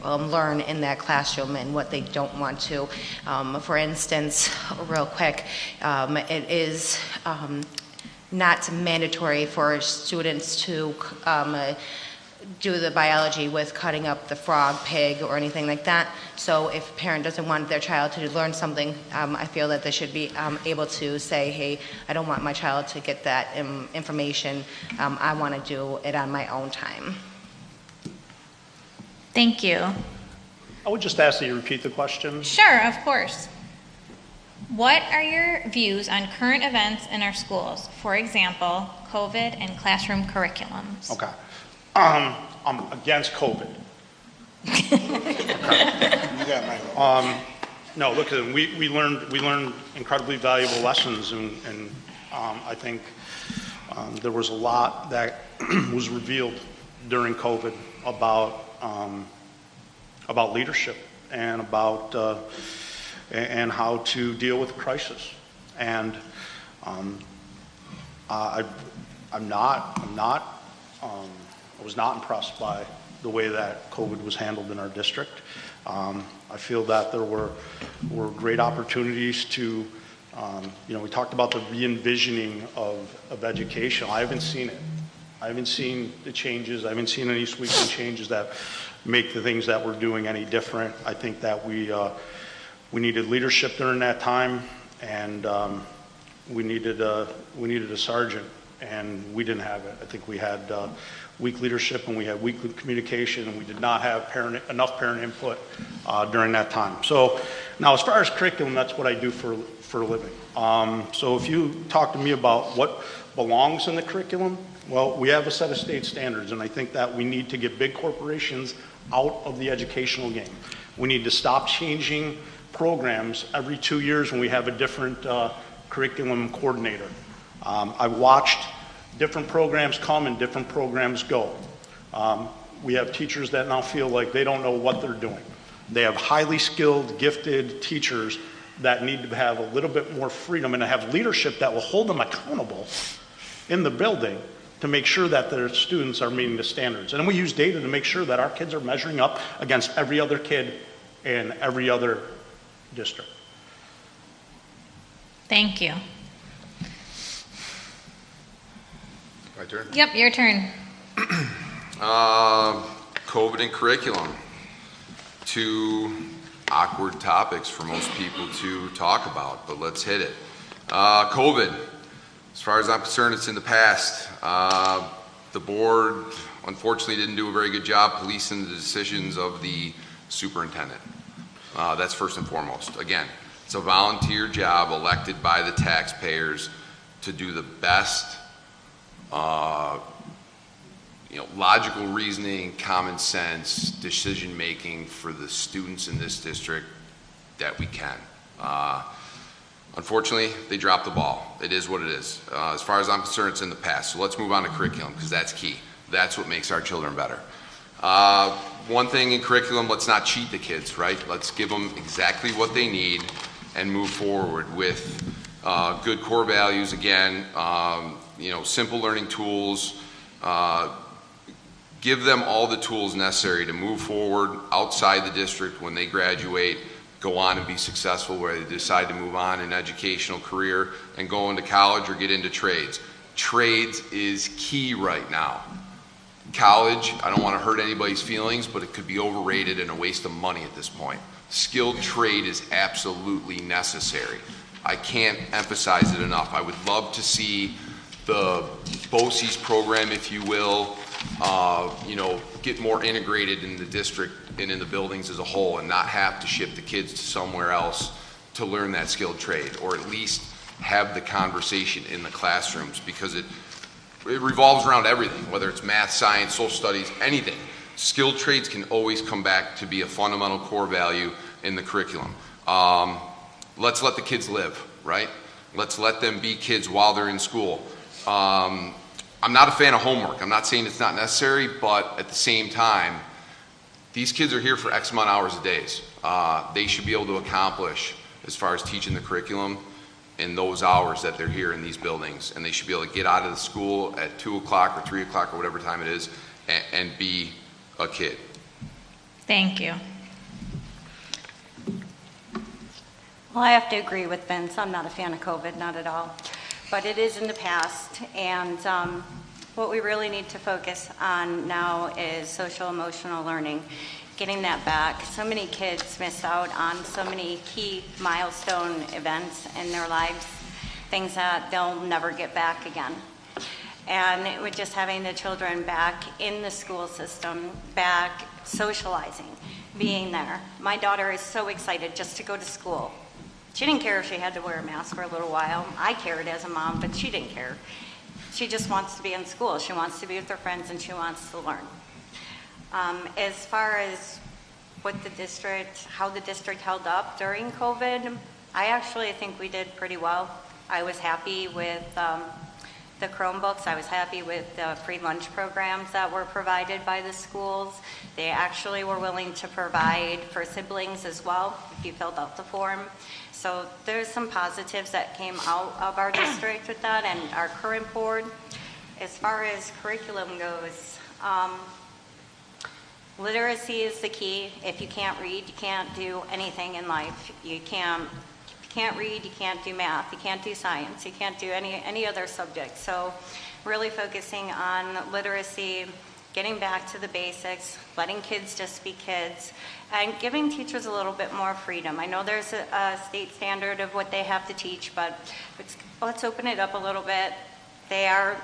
learn in that classroom and what they don't want to. For instance, real quick, it is not mandatory for students to do the biology with cutting up the frog, pig, or anything like that. So if a parent doesn't want their child to learn something, I feel that they should be able to say, hey, I don't want my child to get that information. I want to do it on my own time. Thank you. I would just ask that you repeat the question. Sure, of course. What are your views on current events in our schools? For example, COVID and classroom curriculums. Okay. I'm against COVID. You got mine. No, look, we learned incredibly valuable lessons, and I think there was a lot that was revealed during COVID about leadership and about and how to deal with crisis. And I was not impressed by the way that COVID was handled in our district. I feel that there were great opportunities to, we talked about the re-envisioning of education. I haven't seen it. I haven't seen the changes. I haven't seen any sweeping changes that make the things that we're doing any different. I think that we needed leadership during that time, and we needed a sergeant, and we didn't have it. I think we had weak leadership, and we had weak communication, and we did not have enough parent input during that time. So now, as far as curriculum, that's what I do for a living. So if you talk to me about what belongs in the curriculum, well, we have a set of state standards, and I think that we need to get big corporations out of the educational game. We need to stop changing programs every 2 years when we have a different curriculum coordinator. I've watched different programs come and different programs go. We have teachers that now feel like they don't know what they're doing. They have highly skilled, gifted teachers that need to have a little bit more freedom and to have leadership that will hold them accountable in the building to make sure that their students are meeting the standards. And we use data to make sure that our kids are measuring up against every other kid in every other district. Thank you. My turn? Yep, your turn. COVID and curriculum. Two awkward topics for most people to talk about, but let's hit it. COVID. As far as I'm concerned, it's in the past. The board, unfortunately, didn't do a very good job policing the decisions of the superintendent. That's first and foremost. Again, it's a volunteer job elected by the taxpayers to do the best, logical reasoning, common sense, decision making for the students in this district that we can. Unfortunately, they dropped the ball. It is what it is. As far as I'm concerned, it's in the past. So let's move on to curriculum, because that's key. That's what makes our children better. One thing in curriculum, let's not cheat the kids, right? Let's give them exactly what they need and move forward with good core values, again, simple learning tools. Give them all the tools necessary to move forward outside the district when they graduate, go on and be successful where they decide to move on in educational career and go into college or get into trades. Trades is key right now. College, I don't want to hurt anybody's feelings, but it could be overrated and a waste of money at this point. Skilled trade is absolutely necessary. I can't emphasize it enough. I would love to see the BOCES program, if you will, get more integrated in the district and in the buildings as a whole, and not have to ship the kids to somewhere else to learn that skilled trade, or at least have the conversation in the classrooms, because it revolves around everything, whether it's math, science, social studies, anything. Skilled trades can always come back to be a fundamental core value in the curriculum. Let's let the kids live, right? Let's let them be kids while they're in school. I'm not a fan of homework. I'm not saying it's not necessary, but at the same time, these kids are here for X amount of hours a day. They should be able to accomplish, as far as teaching the curriculum, in those hours that they're here in these buildings. And they should be able to get out of the school at 2 o'clock or 3 o'clock or whatever time it is and be a kid. Thank you. Well, I have to agree with Vince. I'm not a fan of COVID, not at all. But it is in the past, and What we really need to focus on now is social emotional learning, getting that back. So many kids miss out on so many key milestone events in their lives, things that they'll never get back again. And with just having the children back in the school system, back socializing, being there. My daughter is so excited just to go to school. She didn't care if she had to wear a mask for a little while. I cared as a mom, but she didn't care. She just wants to be in school. She wants to be with her friends, and she wants to learn. As far as how the district held up during COVID, I actually think we did pretty well. I was happy with the Chromebooks. I was happy with the free lunch programs that were provided by the schools. They actually were willing to provide for siblings as well, if you filled out the form. So there's some positives that came out of our district with that and our current board. As far as curriculum goes, literacy is the key. If you can't read, you can't do anything in life. You can't read, you can't do math, you can't do science, you can't do any other subject. So really focusing on literacy, getting back to the basics, letting kids just be kids, and giving teachers a little bit more freedom. I know there's a state standard of what they have to teach, but let's open it up a little bit. They are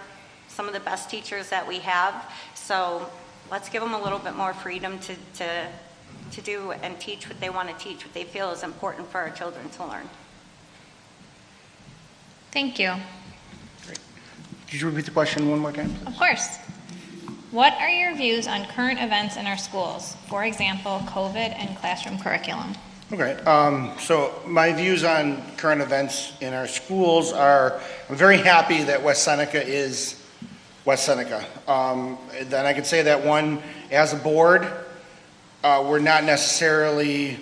some of the best teachers that we have, so let's give them a little bit more freedom to do and teach what they want to teach, what they feel is important for our children to learn. Thank you. Could you repeat the question one more time? Of course. What are your views on current events in our schools? For example, COVID and classroom curriculum. Okay, so my views on current events in our schools are, I'm very happy that West Seneca is West Seneca. Then I could say that one, as a board, we're not necessarily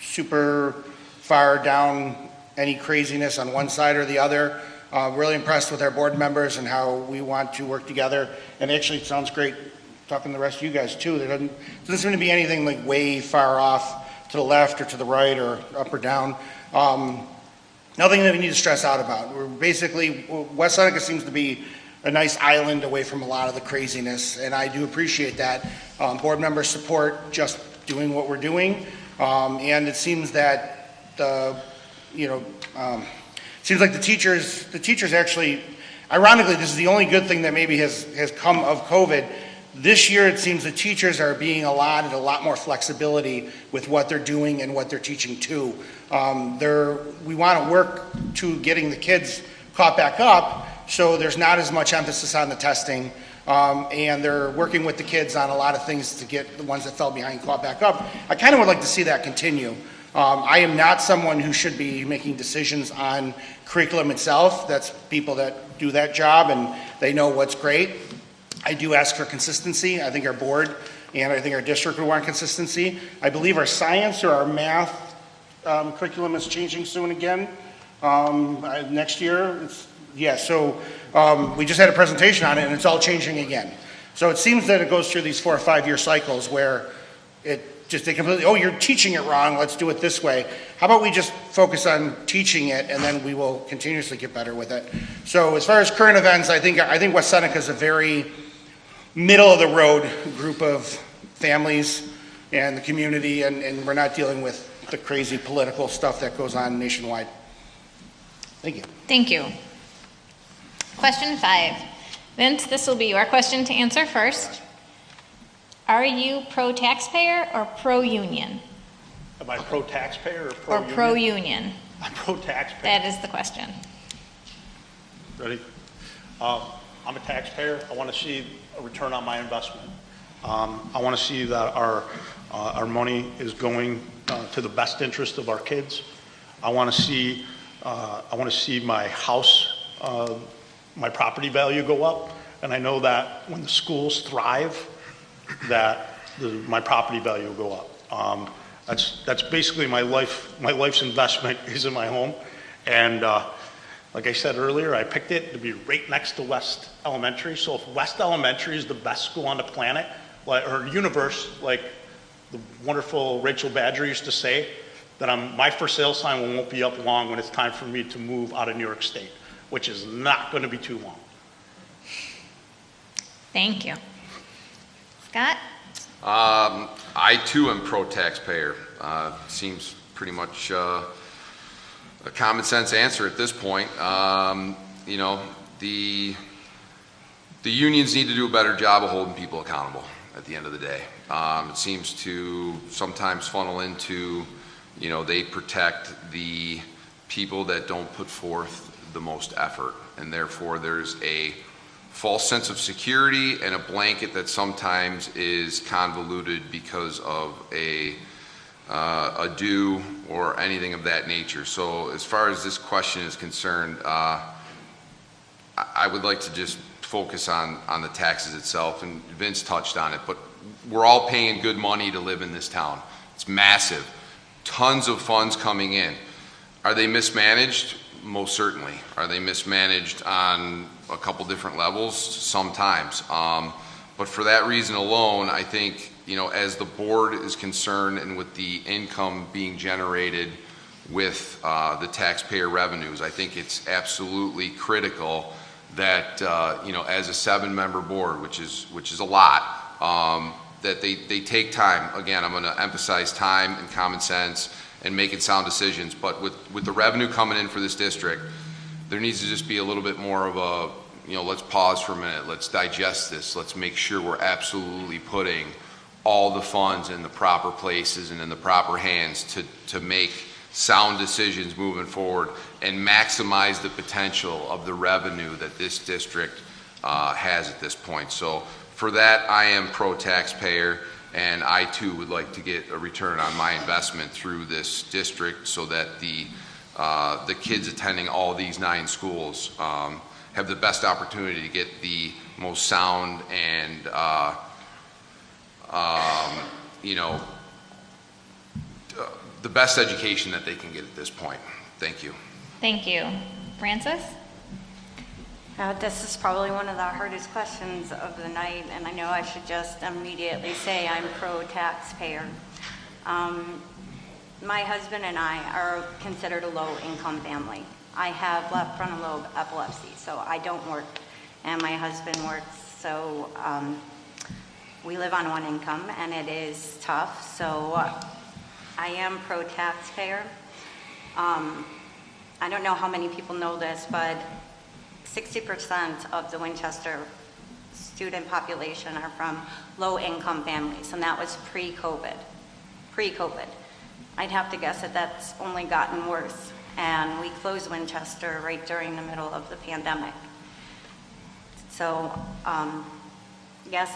super far down any craziness on one side or the other. Really impressed with our board members and how we want to work together. And actually, it sounds great talking to the rest of you guys too. There doesn't seem to be anything like way far off to the left or to the right or up or down. Nothing that we need to stress out about. We're basically, West Seneca seems to be a nice island away from a lot of the craziness, and I do appreciate that. Board members support just doing what we're doing, and it seems that seems like the teachers actually, ironically, this is the only good thing that maybe has come of COVID. This year, it seems the teachers are being allotted a lot more flexibility with what they're doing and what they're teaching too. We want to work to getting the kids caught back up, so there's not as much emphasis on the testing, and they're working with the kids on a lot of things to get the ones that fell behind caught back up. I kind of would like to see that continue. I am not someone who should be making decisions on curriculum itself. That's people that do that job, and they know what's great. I do ask for consistency. I think our board and I think our district would want consistency. I believe our science or our math curriculum is changing soon again. Next year, so we just had a presentation on it, and it's all changing again. So it seems that it goes through these 4 or 5 year cycles where they completely, oh, you're teaching it wrong, let's do it this way. How about we just focus on teaching it, and then we will continuously get better with it. So as far as current events, I think West Seneca is a very middle of the road group of families and the community, and we're not dealing with the crazy political stuff that goes on nationwide. Thank you. Thank you. Question 5. Vince, this will be your question to answer first. Are you pro-taxpayer or pro-union? Am I pro-taxpayer or pro-union? Or pro-union? I'm pro-taxpayer. That is the question. Ready? I'm a taxpayer. I want to see a return on my investment. I want to see that our money is going to the best interest of our kids. I want to see my house, my property value go up, and I know that when the schools thrive, that my property value will go up. That's basically my life's investment is in my home, and like I said earlier, I picked it to be right next to West Elementary. So if West Elementary is the best school on the planet, or universe, like the wonderful Rachel Badger used to say, then my for sale sign won't be up long when it's time for me to move out of New York State, which is not going to be too long. Thank you. Scott? I too am pro-taxpayer. Seems pretty much a common sense answer at this point. You know, the unions need to do a better job of holding people accountable at the end of the day. It seems to sometimes funnel into, you know, they protect the people that don't put forth the most effort, and therefore there's a false sense of security and a blanket that sometimes is convoluted because of a due or anything of that nature. So as far as this question is concerned, I would like to just focus on the taxes itself, and Vince touched on it, but we're all paying good money to live in this town. It's massive. Tons of funds coming in. Are they mismanaged? Most certainly. Are they mismanaged on a couple different levels? Sometimes. But for that reason alone, I think, you know, as the board is concerned and with the income being generated with the taxpayer revenues, I think it's absolutely critical that, you know, as a 7-member board, which is a lot, that they take time. Again, I'm going to emphasize time and common sense and making sound decisions. But with the revenue coming in for this district, there needs to just be a little bit more of a, you know, let's pause for a minute, let's digest this, let's make sure we're absolutely putting all the funds in the proper places and in the proper hands to make sound decisions moving forward and maximize the potential of the revenue that this district has at this point. So for that, I am pro-taxpayer, and I too would like to get a return on my investment through this district so that the kids attending all these 9 schools have the best opportunity to get the most sound and you know, the best education that they can get at this point. Thank you. Thank you. Francis? This is probably one of the hardest questions of the night, and I know I should just immediately say I'm pro-taxpayer. My husband and I are considered a low-income family. I have left frontal lobe epilepsy, so I don't work, and my husband works, so we live on one income, and it is tough, so I am pro-taxpayer. I don't know how many people know this, but 60% of the Winchester student population are from low-income families, and that was pre-COVID. Pre-COVID. I'd have to guess that that's only gotten worse, and we closed Winchester right during the middle of the pandemic. So, yes,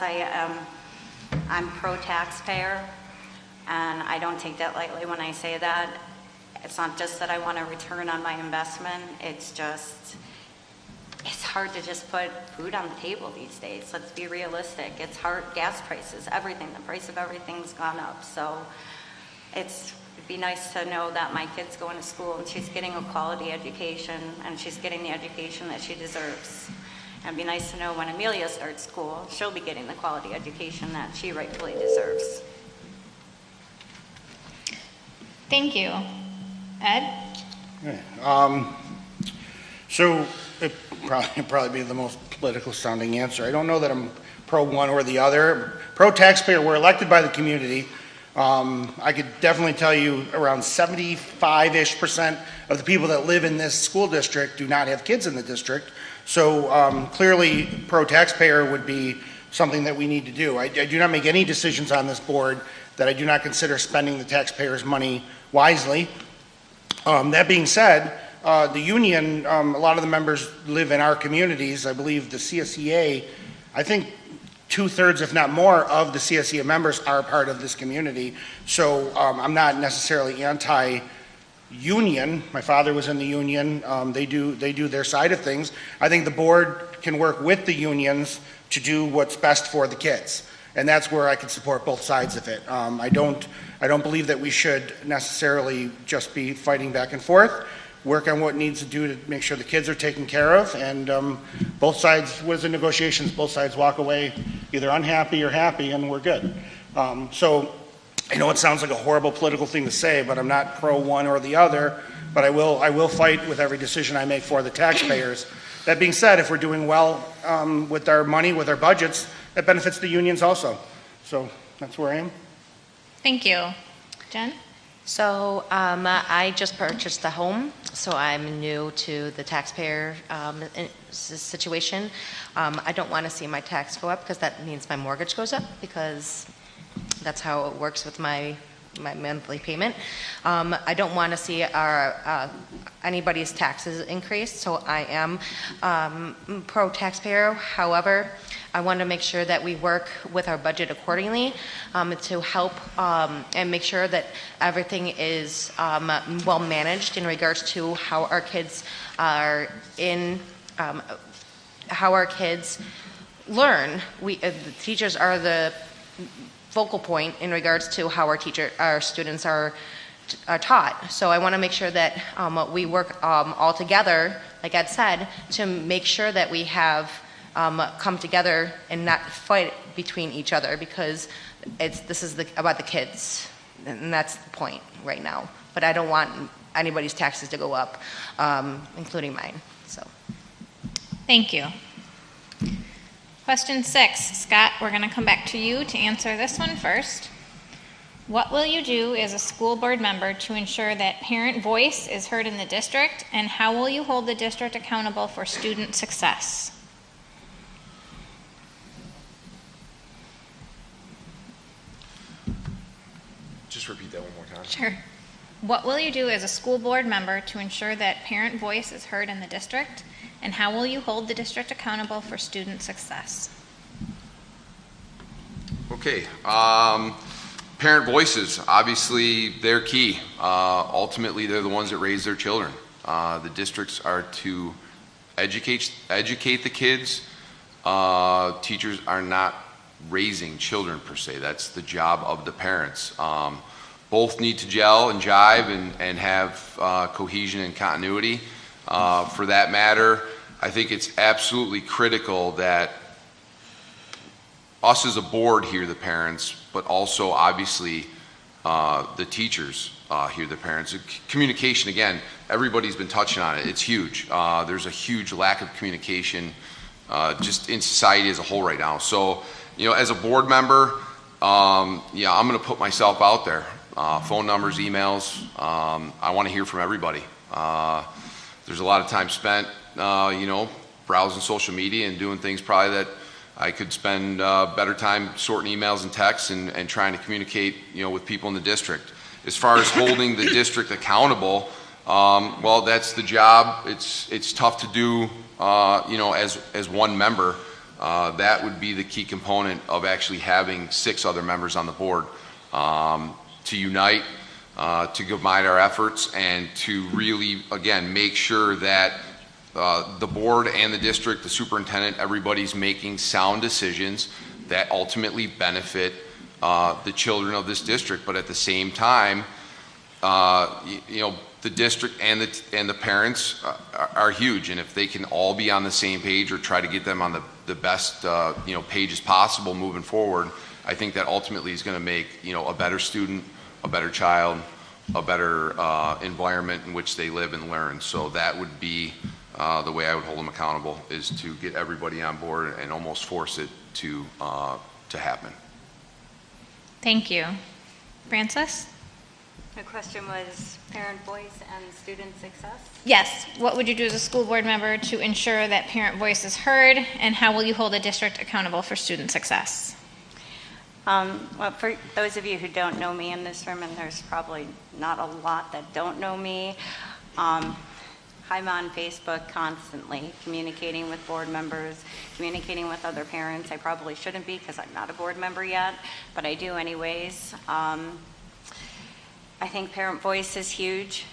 I'm pro-taxpayer, and I don't take that lightly when I say that. It's not just that I want a return on my investment, it's just, it's hard to just put food on the table these days. Let's be realistic. It's hard, gas prices, everything, the price of everything's gone up. So it'd be nice to know that my kid's going to school and she's getting a quality education and she's getting the education that she deserves. And it'd be nice to know when Amelia starts school, she'll be getting the quality education that she rightfully deserves. Thank you. Ed? So it probably be the most political sounding answer. I don't know that I'm pro one or the other. Pro taxpayer, we're elected by the community. I could definitely tell you around 75-ish% of the people that live in this school district do not have kids in the district. So clearly pro taxpayer would be something that we need to do. I do not make any decisions on this board that I do not consider spending the taxpayers' money wisely. That being said, the union, a lot of the members live in our communities. I believe the CSEA, I think 2/3, if not more, of the CSEA members are part of this community. So I'm not necessarily anti-union. My father was in the union. They do their side of things. I think the board can work with the unions to do what's best for the kids. And that's where I can support both sides of it. I don't believe that we should necessarily just be fighting back and forth. Work on what needs to do to make sure the kids are taken care of, and both sides, what is the negotiations? Both sides walk away either unhappy or happy, and we're good. So I know it sounds like a horrible political thing to say, but I'm not pro one or the other, but I will fight with every decision I make for the taxpayers. That being said, if we're doing well with our money, with our budgets, that benefits the unions also. So that's where I am. Thank you. Jen? So I just purchased the home, so I'm new to the taxpayer situation. I don't want to see my tax go up because that means my mortgage goes up, because that's how it works with my monthly payment. I don't want to see our anybody's taxes increase, so I am pro-taxpayer. However, I want to make sure that we work with our budget accordingly to help and make sure that everything is well managed in regards to how our kids are how our kids learn. The teachers are the focal point in regards to how our students are taught. So I want to make sure that we work all together, like Ed said, to make sure that we have come together and not fight between each other, because this is about the kids, and that's the point right now. But I don't want anybody's taxes to go up, including mine. So. Thank you. Question 6. Scott, we're going to come back to you to answer this one first. What will you do as a school board member to ensure that parent voice is heard in the district, and how will you hold the district accountable for student success? Just repeat that one more time. Sure. What will you do as a school board member to ensure that parent voice is heard in the district, and how will you hold the district accountable for student success? Okay. Parent voices, obviously, they're key. Ultimately, they're the ones that raise their children. The districts are to educate the kids. Teachers are not raising children per se. That's the job of the parents. Both need to gel and jive and have cohesion and continuity. For that matter, I think it's absolutely critical that us as a board hear the parents, but also obviously the teachers hear the parents. Communication, again, everybody's been touching on it. It's huge. There's a huge lack of communication just in society as a whole right now. So, as a board member, I'm going to put myself out there. Phone numbers, emails. I want to hear from everybody. There's a lot of time spent, browsing social media and doing things probably that I could spend better time sorting emails and texts and trying to communicate, with people in the district. As far as holding the district accountable, well, that's the job. It's tough to do, as one member. That would be the key component of actually having 6 other members on the board to unite, to combine our efforts, and to really, again, make sure that the board and the district, the superintendent, everybody's making sound decisions that ultimately benefit the children of this district. But at the same time, the district and the parents are huge, and if they can all be on the same page or try to get them on the best pages possible moving forward, I think that ultimately is going to make a better student, a better child, a better environment in which they live and learn. So that would be the way I would hold them accountable, is to get everybody on board and almost force it to happen. Thank you. Francis? The question was parent voice and student success? Yes. What would you do as a school board member to ensure that parent voice is heard, and how will you hold the district accountable for student success? Well, for those of you who don't know me in this room, and there's probably not a lot that don't know me, I'm on Facebook constantly, communicating with board members, communicating with other parents. I probably shouldn't be because I'm not a board member yet, but I do anyways. I think parent voice is huge.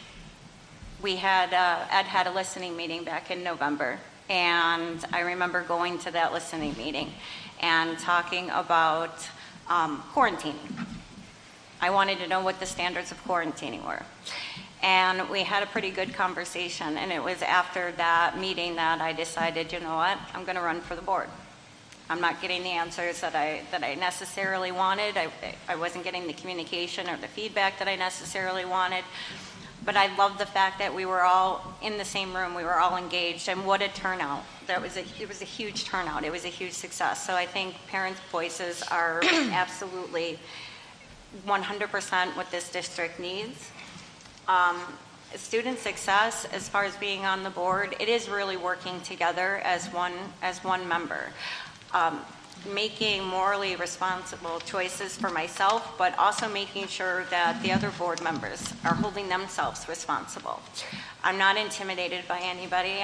Ed had a listening meeting back in November, and I remember going to that listening meeting and talking about quarantining. I wanted to know what the standards of quarantining were. And we had a pretty good conversation, and it was after that meeting that I decided, you know what, I'm going to run for the board. I'm not getting the answers that I necessarily wanted. I wasn't getting the communication or the feedback that I necessarily wanted. but I love the fact that we were all in the same room, we were all engaged, and what a turnout. It was a huge turnout, it was a huge success. So I think parents' voices are absolutely 100% what this district needs. Student success, as far as being on the board, it is really working together as one member. Making morally responsible choices for myself, but also making sure that the other board members are holding themselves responsible. I'm not intimidated by anybody.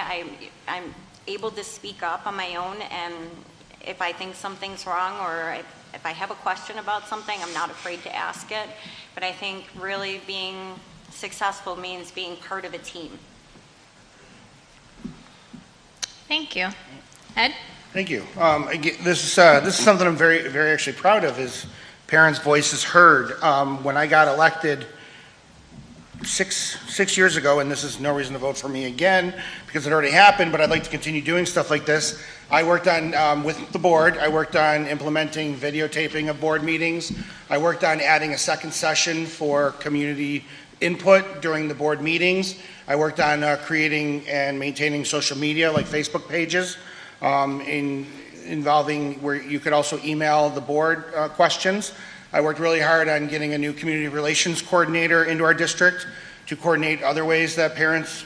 I'm able to speak up on my own, and if I think something's wrong or if I have a question about something, I'm not afraid to ask it. But I think really being successful means being part of a team. Thank you. Ed? Thank you. Again, this is something I'm very, very actually proud of, is parents' voices heard. When I got elected six years ago, and this is no reason to vote for me again because it already happened, but I'd like to continue doing stuff like this. I worked on, with the board, I worked on implementing videotaping of board meetings. I worked on adding a second session for community input during the board meetings. I worked on creating and maintaining social media like Facebook pages. Involving where you could also email the board questions. I worked really hard on getting a new community relations coordinator into our district to coordinate other ways that parents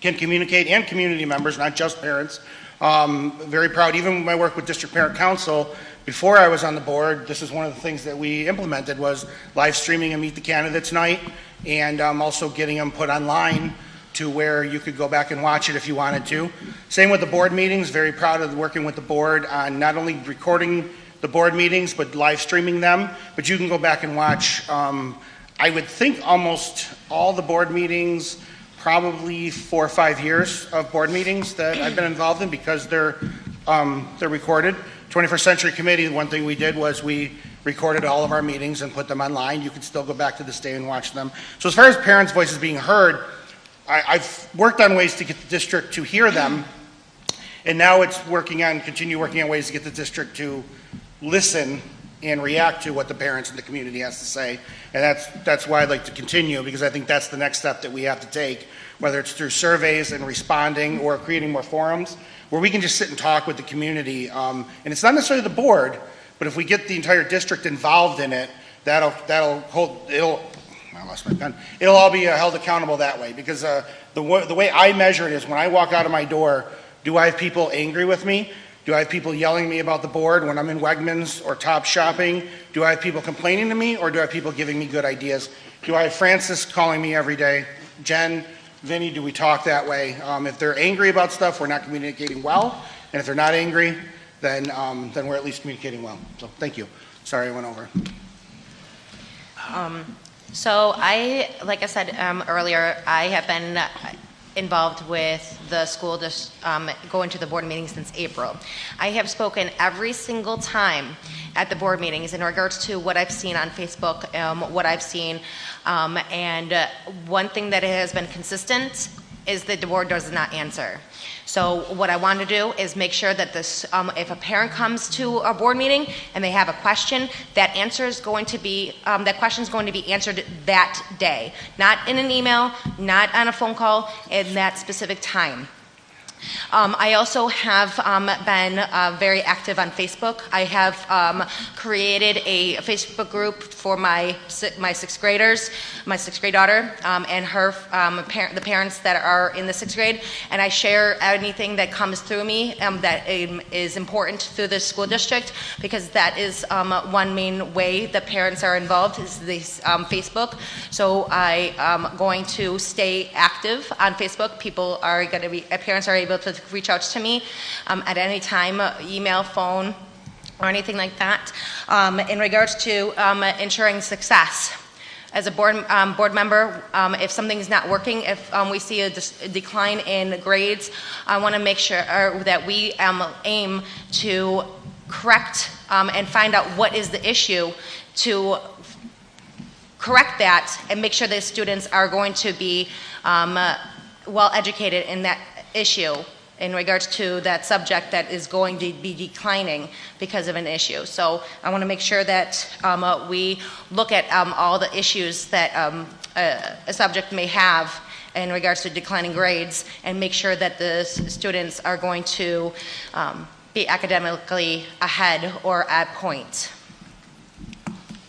can communicate, and community members, not just parents. Very proud, even my work with District Parent Council, before I was on the board, this is one of the things that we implemented was live streaming a Meet the Candidates night, and also getting them put online to where you could go back and watch it if you wanted to. Same with the board meetings, very proud of working with the board on not only recording the board meetings, but live streaming them. But you can go back and watch, I would think almost all the board meetings, probably 4 or 5 years of board meetings that I've been involved in because they're recorded. 21st Century Committee, one thing we did was we recorded all of our meetings and put them online. You can still go back to this day and watch them. So as far as parents' voices being heard, I've worked on ways to get the district to hear them, and now it's continue working on ways to get the district to listen and react to what the parents and the community has to say. And that's why I'd like to continue, because I think that's the next step that we have to take, whether it's through surveys and responding or creating more forums where we can just sit and talk with the community. And it's not necessarily the board, but if we get the entire district involved in it, I lost my pen. It'll all be held accountable that way, because the way I measure it is when I walk out of my door, do I have people angry with me? Do I have people yelling at me about the board when I'm in Wegmans or Top shopping? Do I have people complaining to me, or do I have people giving me good ideas? Do I have Francis calling me every day? Jen, Vinny, do we talk that way? If they're angry about stuff, we're not communicating well. And if they're not angry, then we're at least communicating well. So thank you. Sorry I went over. So like I said earlier, I have been involved with the school, going to the board meetings since April. I have spoken every single time at the board meetings in regards to what I've seen on Facebook, what I've seen, and one thing that has been consistent is that the board does not answer. So what I want to do is make sure that if a parent comes to a board meeting and they have a question, that question is going to be answered that day, not in an email, not on a phone call, in that specific time. I also have been very active on Facebook. I have created a Facebook group for my sixth graders, my sixth grade daughter, and her the parents that are in the sixth grade, and I share anything that comes through me that is important through the school district, because that is one main way the parents are involved is this Facebook. So I am going to stay active on Facebook. Parents are able to reach out to me at any time, email, phone, or anything like that. In regards to ensuring success, as a board member, if something's not working, if we see a decline in grades, I want to make sure that we aim to correct and find out what is the issue to correct that and make sure that students are going to be well educated in that issue in regards to that subject that is going to be declining because of an issue. So I want to make sure that we look at all the issues that a subject may have in regards to declining grades and make sure that the students are going to be academically ahead or at point.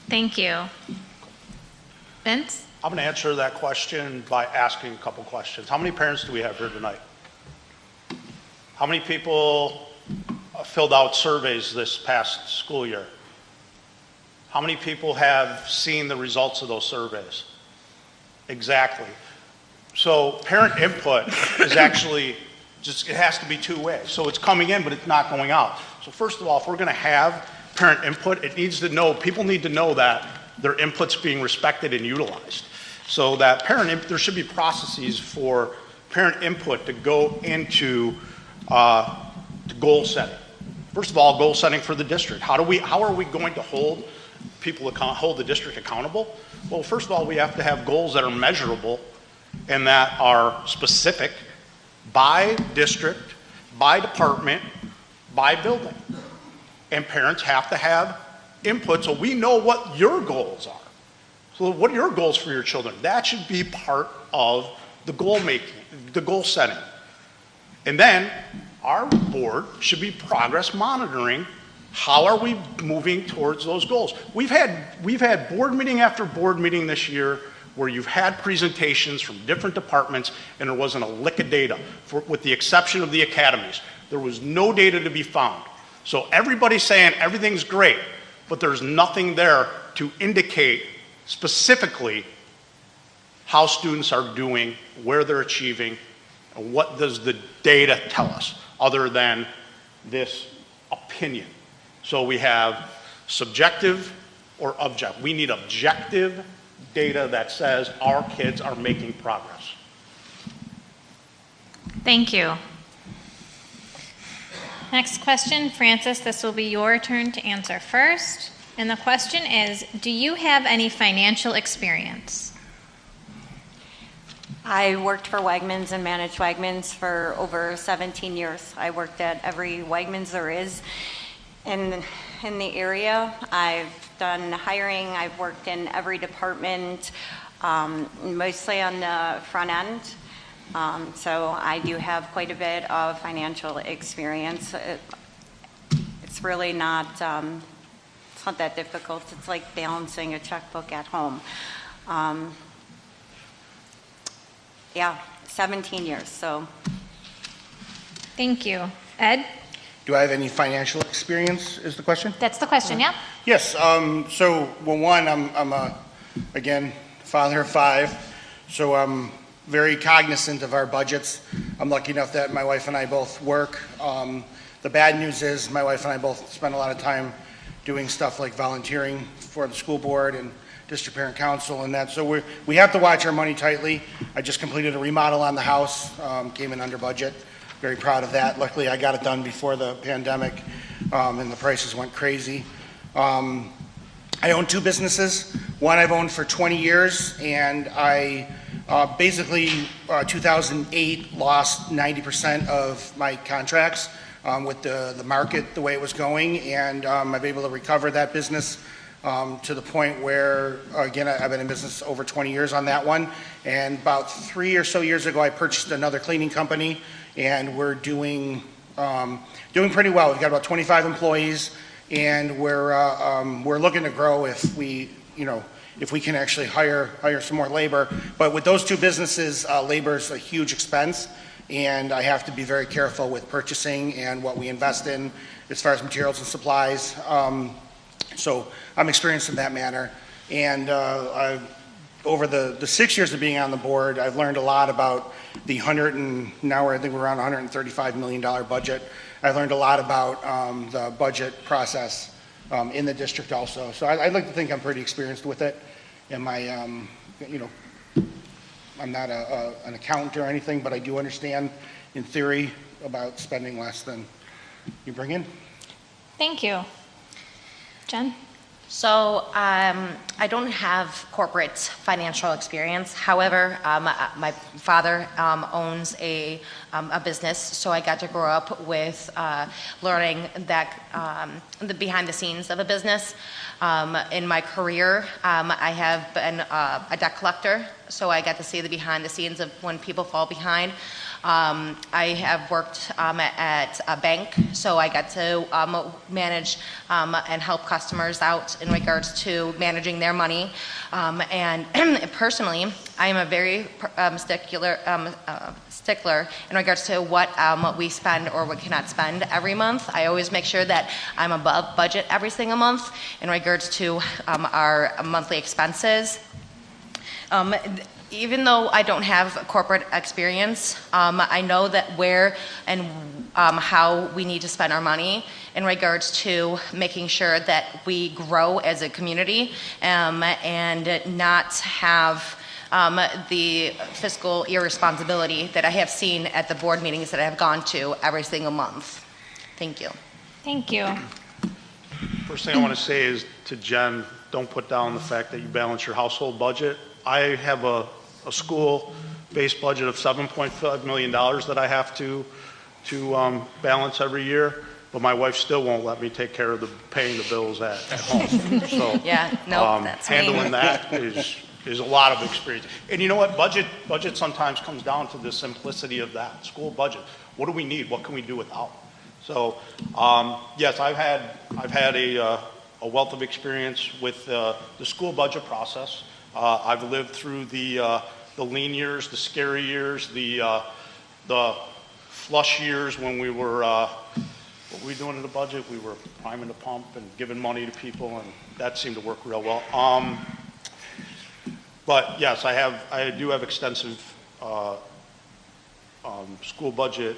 Thank you. Vince? I'm going to answer that question by asking a couple questions. How many parents do we have here tonight? How many people filled out surveys this past school year? How many people have seen the results of those surveys? Exactly. So parent input is actually it has to be two-way. So it's coming in, but it's not going out. So first of all, if we're going to have parent input, people need to know that their input's being respected and utilized. So that there should be processes for parent input to go into goal setting. First of all, goal setting for the district. How are we going to hold the district accountable? Well, first of all, we have to have goals that are measurable and that are specific by district, by department, by building. And parents have to have input so we know what your goals are. So what are your goals for your children? That should be part of the goal making, the goal setting. And then our board should be progress monitoring. How are we moving towards those goals? We've had board meeting after board meeting this year where you've had presentations from different departments and there wasn't a lick of data, with the exception of the academies. There was no data to be found. So everybody's saying everything's great, but there's nothing there to indicate specifically how students are doing, where they're achieving, and what does the data tell us other than this opinion. So we have subjective or objective. We need objective data that says our kids are making progress. Thank you. Next question, Francis, this will be your turn to answer first. And the question is, do you have any financial experience? I worked for Wegmans and managed Wegmans for over 17 years. I worked at every Wegmans there is in the area. I've done hiring. I've worked in every department, mostly on the front end. So I do have quite a bit of financial experience. It's really not, it's not that difficult. It's like balancing a checkbook at home. Yeah, 17 years, so. Thank you. Ed? Do I have any financial experience, is the question? That's the question, yeah? Yes, one, I'm again, father of 5, so I'm very cognizant of our budgets. I'm lucky enough that my wife and I both work. The bad news is my wife and I both spend a lot of time doing stuff like volunteering for the school board and district parent council and that, so we have to watch our money tightly. I just completed a remodel on the house, came in under budget. Very proud of that. Luckily, I got it done before the pandemic, and the prices went crazy. I own 2 businesses. One I've owned for 20 years, and I basically, 2008, lost 90% of my contracts with the market, the way it was going, and I've been able to recover that business to the point where, again, I've been in business over 20 years on that one, and about 3 or so years ago, I purchased another cleaning company, and we're doing pretty well. We've got about 25 employees, and we're looking to grow if we can actually hire some more labor. But with those 2 businesses, labor is a huge expense, and I have to be very careful with purchasing and what we invest in as far as materials and supplies. So I'm experienced in that manner, and over the 6 years of being on the board, I've learned a lot about the now I think we're around $135 million budget. I learned a lot about the budget process in the district also. So I'd like to think I'm pretty experienced with it. I'm not an accountant or anything, but I do understand in theory about spending less than you bring in. Thank you. Jen? So I don't have corporate financial experience. However, my father owns a business, so I got to grow up with learning that the behind the scenes of a business. In my career, I have been a debt collector, so I got to see the behind the scenes of when people fall behind. I have worked at a bank, so I got to manage and help customers out in regards to managing their money. And personally, I am a very stickler in regards to what we spend or what cannot spend every month. I always make sure that I'm above budget every single month in regards to our monthly expenses. Even though I don't have corporate experience, I know that where and how we need to spend our money in regards to making sure that we grow as a community and not have the fiscal irresponsibility that I have seen at the board meetings that I have gone to every single month. Thank you. Thank you. First thing I want to say is to Jen, don't put down the fact that you balance your household budget. I have a school-based budget of $7.5 million that I have to balance every year, but my wife still won't let me take care of paying the bills at home. So Yeah, no, that's me. handling that is a lot of experience. And you know what? Budget sometimes comes down to the simplicity of that school budget. What do we need? What can we do without? So yes, I've had a wealth of experience with the school budget process. I've lived through the lean years, the scary years, the flush years when we were, what were we doing in the budget? We were priming the pump and giving money to people, and that seemed to work real well. But yes, I do have extensive school budget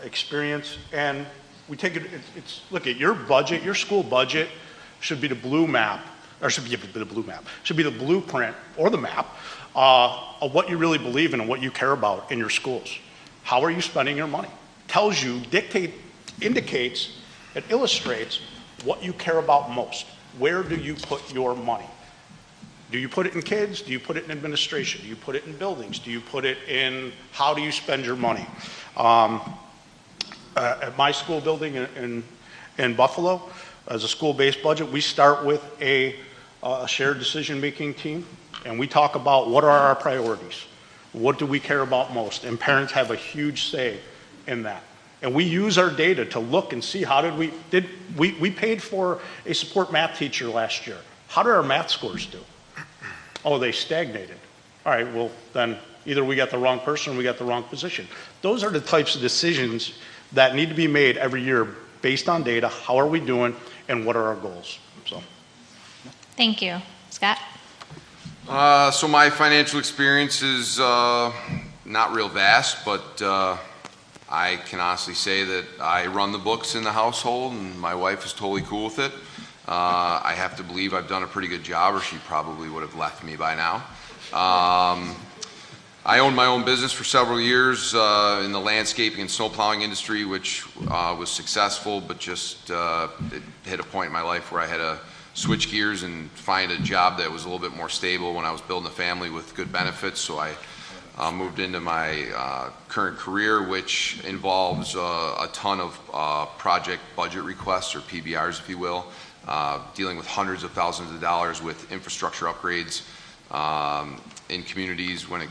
experience, and we take it's look at your budget, your school budget should be the blue map. Or should be the blue map, should be the blueprint or the map of what you really believe in and what you care about in your schools. How are you spending your money? Tells you, indicates, it illustrates what you care about most. Where do you put your money? Do you put it in kids? Do you put it in administration? Do you put it in buildings? Do you put it in, how do you spend your money? At my school building in Buffalo, as a school-based budget, we start with a shared decision-making team, and we talk about what are our priorities, what do we care about most, and parents have a huge say in that. And we use our data to look and see how we paid for a support math teacher last year. How did our math scores do? Oh, they stagnated. All right, well then either we got the wrong person or we got the wrong position. Those are the types of decisions that need to be made every year based on data. How are we doing and what are our goals? So. Thank you. Scott? So my financial experience is not real vast, but I can honestly say that I run the books in the household, and my wife is totally cool with it. I have to believe I've done a pretty good job, or she probably would have left me by now. I owned my own business for several years in the landscaping and snow plowing industry, which was successful, but just it hit a point in my life where I had to switch gears and find a job that was a little bit more stable when I was building a family with good benefits. So I moved into my current career, which involves a ton of project budget requests, or PBRs, if you will, dealing with hundreds of thousands of dollars with infrastructure upgrades in communities when it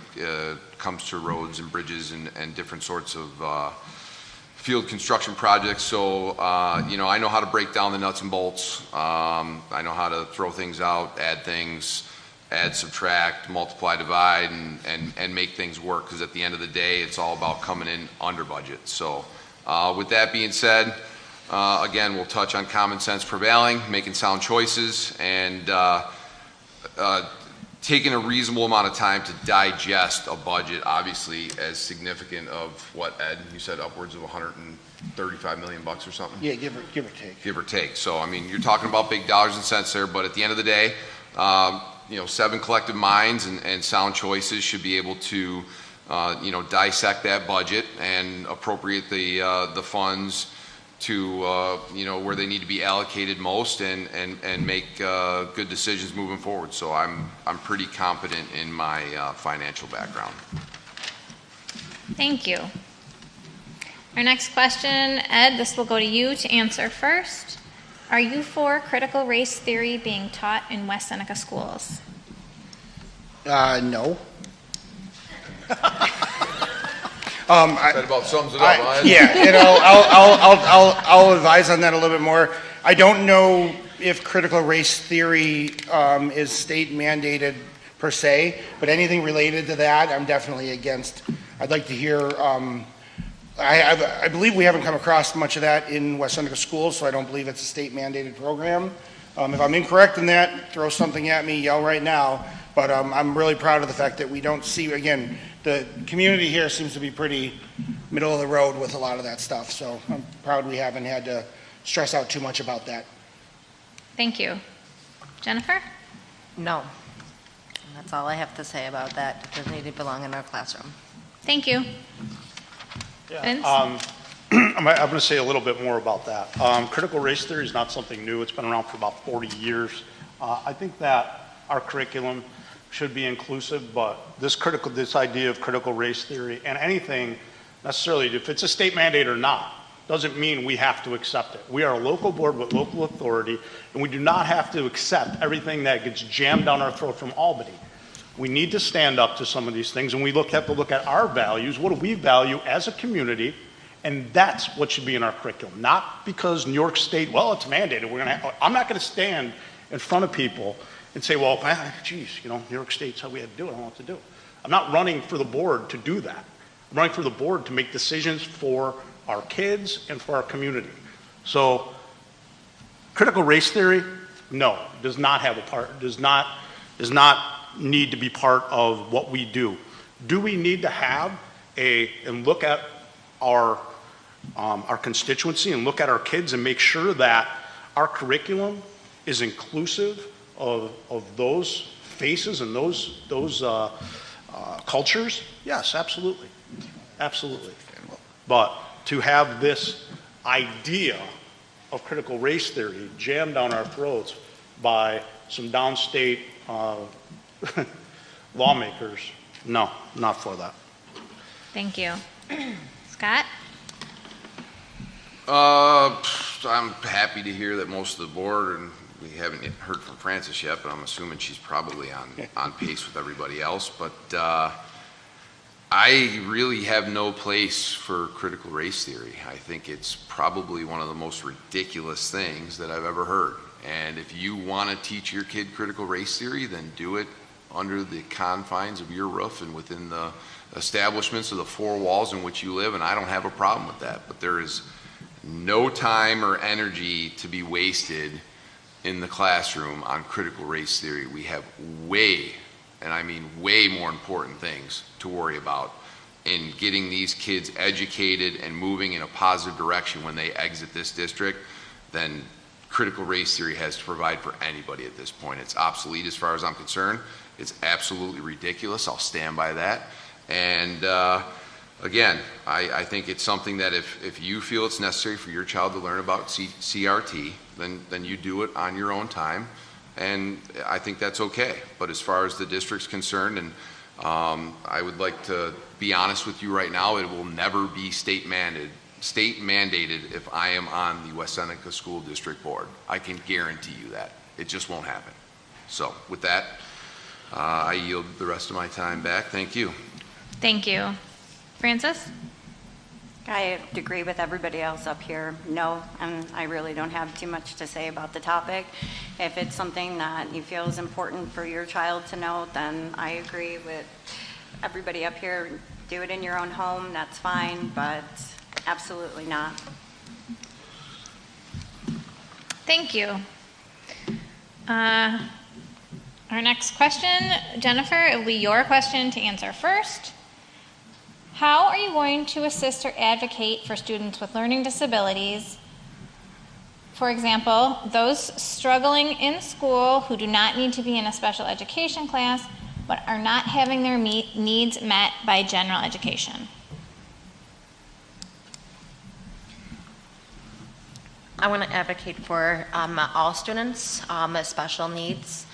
comes to roads and bridges and different sorts of field construction projects. So, I know how to break down the nuts and bolts. I know how to throw things out, add things, add, subtract, multiply, divide, and make things work, because at the end of the day, it's all about coming in under budget. So with that being said, again, we'll touch on common sense prevailing, making sound choices, and taking a reasonable amount of time to digest a budget, obviously, as significant of what, Ed, you said upwards of $135 million or something? Yeah, give or take. Give or take. So, I mean, you're talking about big dollars and cents there, but at the end of the day, 7 collective minds and sound choices should be able to, dissect that budget and appropriate the funds to, where they need to be allocated most and make good decisions moving forward. So I'm pretty competent in my financial background. Thank you. Our next question, Ed, this will go to you to answer first. Are you for critical race theory being taught in West Seneca schools? No. That about sums it up, huh? Yeah, I'll advise on that a little bit more. I don't know if critical race theory is state mandated per se, but anything related to that, I'm definitely against. I'd like to hear. I believe we haven't come across much of that in West Seneca schools, so I don't believe it's a state mandated program. If I'm incorrect in that, throw something at me, yell right now. But I'm really proud of the fact that we don't see, again, the community here seems to be pretty middle of the road with a lot of that stuff. So I'm proud we haven't had to stress out too much about that. Thank you. Jennifer? No. That's all I have to say about that. It doesn't need to belong in our classroom. Thank you. Vince? I'm going to say a little bit more about that. Critical race theory is not something new. It's been around for about 40 years. I think that our curriculum should be inclusive, but this idea of critical race theory and anything necessarily, if it's a state mandate or not, doesn't mean we have to accept it. We are a local board with local authority, and we do not have to accept everything that gets jammed down our throat from Albany. We need to stand up to some of these things, and we have to look at our values. What do we value as a community? And that's what should be in our curriculum. Not because New York State, well, it's mandated. I'm not going to stand in front of people and say, well, geez, New York State's how we had to do it. I don't know what to do. I'm not running for the board to do that. I'm running for the board to make decisions for our kids and for our community. So, critical race theory, no, does not have a part. Does not need to be part of what we do. Do we need to have and look at our constituency and look at our kids and make sure that our curriculum is inclusive of those faces and those cultures? Yes, absolutely. Absolutely. But to have this idea of critical race theory jammed down our throats by some downstate lawmakers, no, not for that. Thank you. Scott? I'm happy to hear that most of the board, and we haven't heard from Frances yet, but I'm assuming she's probably on pace with everybody else. But I really have no place for critical race theory. I think it's probably one of the most ridiculous things that I've ever heard. And if you want to teach your kid critical race theory, then do it under the confines of your roof and within the establishments of the four walls in which you live, and I don't have a problem with that. But there is no time or energy to be wasted in the classroom on critical race theory. We have way, and I mean way more important things to worry about in getting these kids educated and moving in a positive direction when they exit this district than critical race theory has to provide for anybody at this point. It's obsolete as far as I'm concerned. It's absolutely ridiculous. I'll stand by that. And again, I think it's something that if you feel it's necessary for your child to learn about CRT, then you do it on your own time, and I think that's okay. But as far as the district's concerned, and I would like to be honest with you right now, it will never be state mandated if I am on the West Seneca School District Board. I can guarantee you that. It just won't happen. So with that, I yield the rest of my time back. Thank you. Thank you. Frances? I agree with everybody else up here. No, and I really don't have too much to say about the topic. If it's something that you feel is important for your child to know, then I agree with everybody up here. Do it in your own home, that's fine, but absolutely not. Thank you. Our next question, Jennifer, it will be your question to answer first. How are you going to assist or advocate for students with learning disabilities? For example, those struggling in school who do not need to be in a special education class but are not having their needs met by general education. I want to advocate for all students, special needs.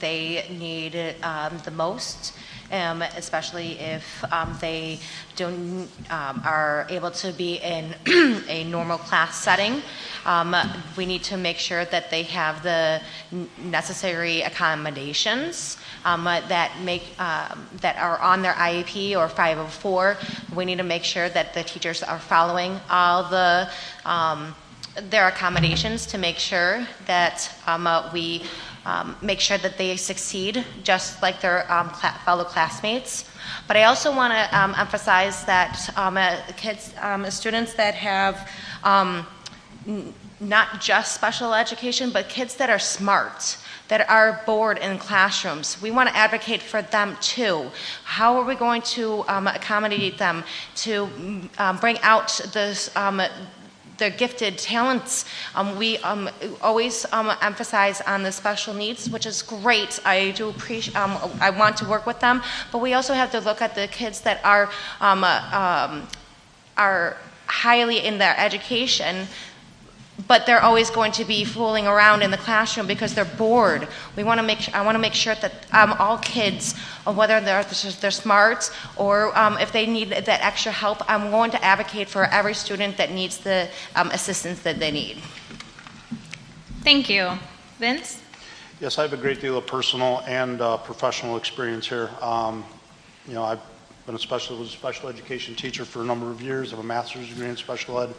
They need the most, especially if they don't are able to be in a normal class setting. We need to make sure that they have the necessary accommodations that are on their IEP or 504. We need to make sure that the teachers are following all the their accommodations to make sure that we make sure that they succeed just like their fellow classmates. But I also want to emphasize that students that have not just special education, but kids that are smart, that are bored in classrooms. We want to advocate for them too. How are we going to accommodate them to bring out this their gifted talents? We always emphasize on the special needs, which is great. I do appreciate. I want to work with them, but we also have to look at the kids that are highly in their education, but they're always going to be fooling around in the classroom because they're bored. I want to make sure that all kids, whether they're smart or if they need that extra help, I'm going to advocate for every student that needs the assistance that they need. Thank you. Vince? Yes, I have a great deal of personal and professional experience here. I've been was a special education teacher for a number of years. I have a master's degree in special ed.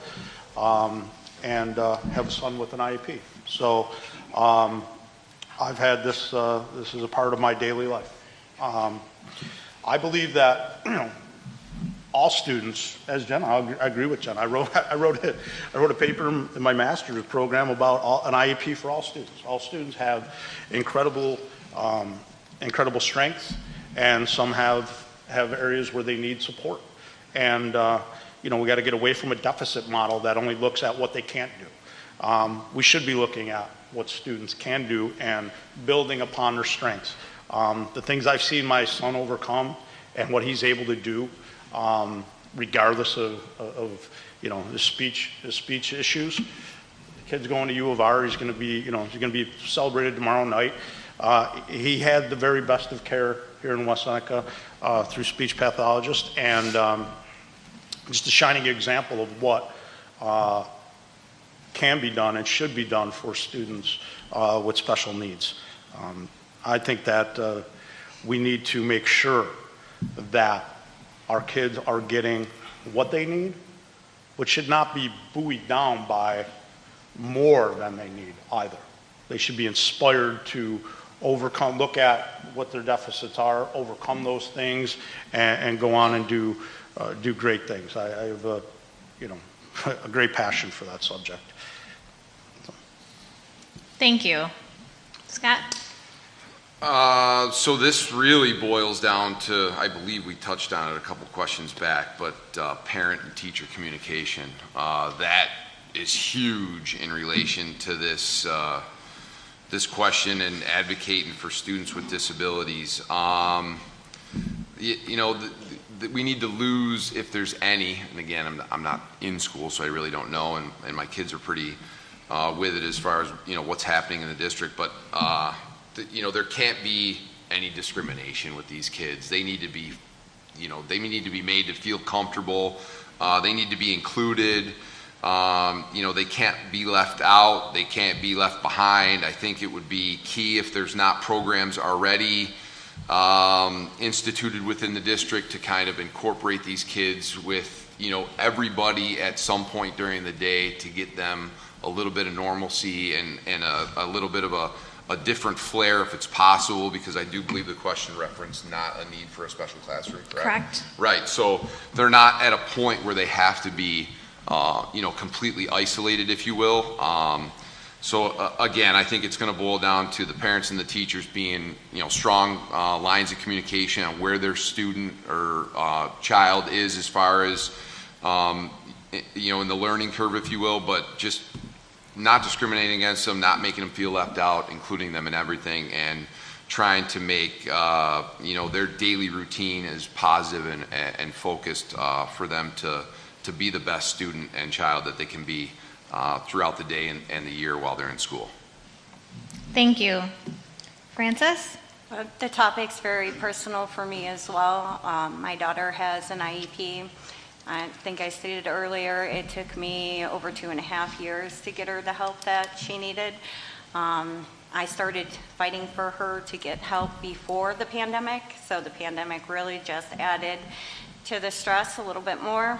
And have a son with an IEP. So I've had this is a part of my daily life. I believe that all students, as Jen, I agree with Jen. I wrote a paper in my master's program about an IEP for all students. All students have incredible strengths, and some have areas where they need support. And we got to get away from a deficit model that only looks at what they can't do. We should be looking at what students can do and building upon their strengths. The things I've seen my son overcome and what he's able to do, regardless of his speech issues. The kid's going to U of R. He's going to be celebrated tomorrow night. He had the very best of care here in West Seneca through speech pathologist, and just a shining example of what can be done and should be done for students with special needs. I think that we need to make sure that our kids are getting what they need, but should not be buoyed down by more than they need either. They should be inspired to look at what their deficits are, overcome those things, and go on and do great things. I have a great passion for that subject. Thank you. Scott? So this really boils down to, I believe we touched on it a couple questions back, but parent and teacher communication. That is huge in relation to this question and advocating for students with disabilities. We need to lose, if there's any, and again, I'm not in school, so I really don't know, and my kids are pretty with it as far as what's happening in the district, but there can't be any discrimination with these kids. They need to be made to feel comfortable. They need to be included. They can't be left out. They can't be left behind. I think it would be key if there's not programs already instituted within the district to kind of incorporate these kids with everybody at some point during the day to get them a little bit of normalcy and a little bit of a different flair if it's possible, because I do believe the question referenced not a need for a special classroom, correct? Right, so they're not at a point where they have to be completely isolated, if you will. Again, I think it's going to boil down to the parents and the teachers being, strong lines of communication on where their student or child is as far as, in the learning curve, if you will, but just not discriminating against them, not making them feel left out, including them in everything, and trying to make, their daily routine as positive and focused for them to be the best student and child that they can be throughout the day and the year while they're in school. Thank you. Francis? The topic's very personal for me as well. My daughter has an IEP. I think I stated earlier, it took me over 2.5 years to get her the help that she needed. I started fighting for her to get help before the pandemic, so the pandemic really just added to the stress a little bit more.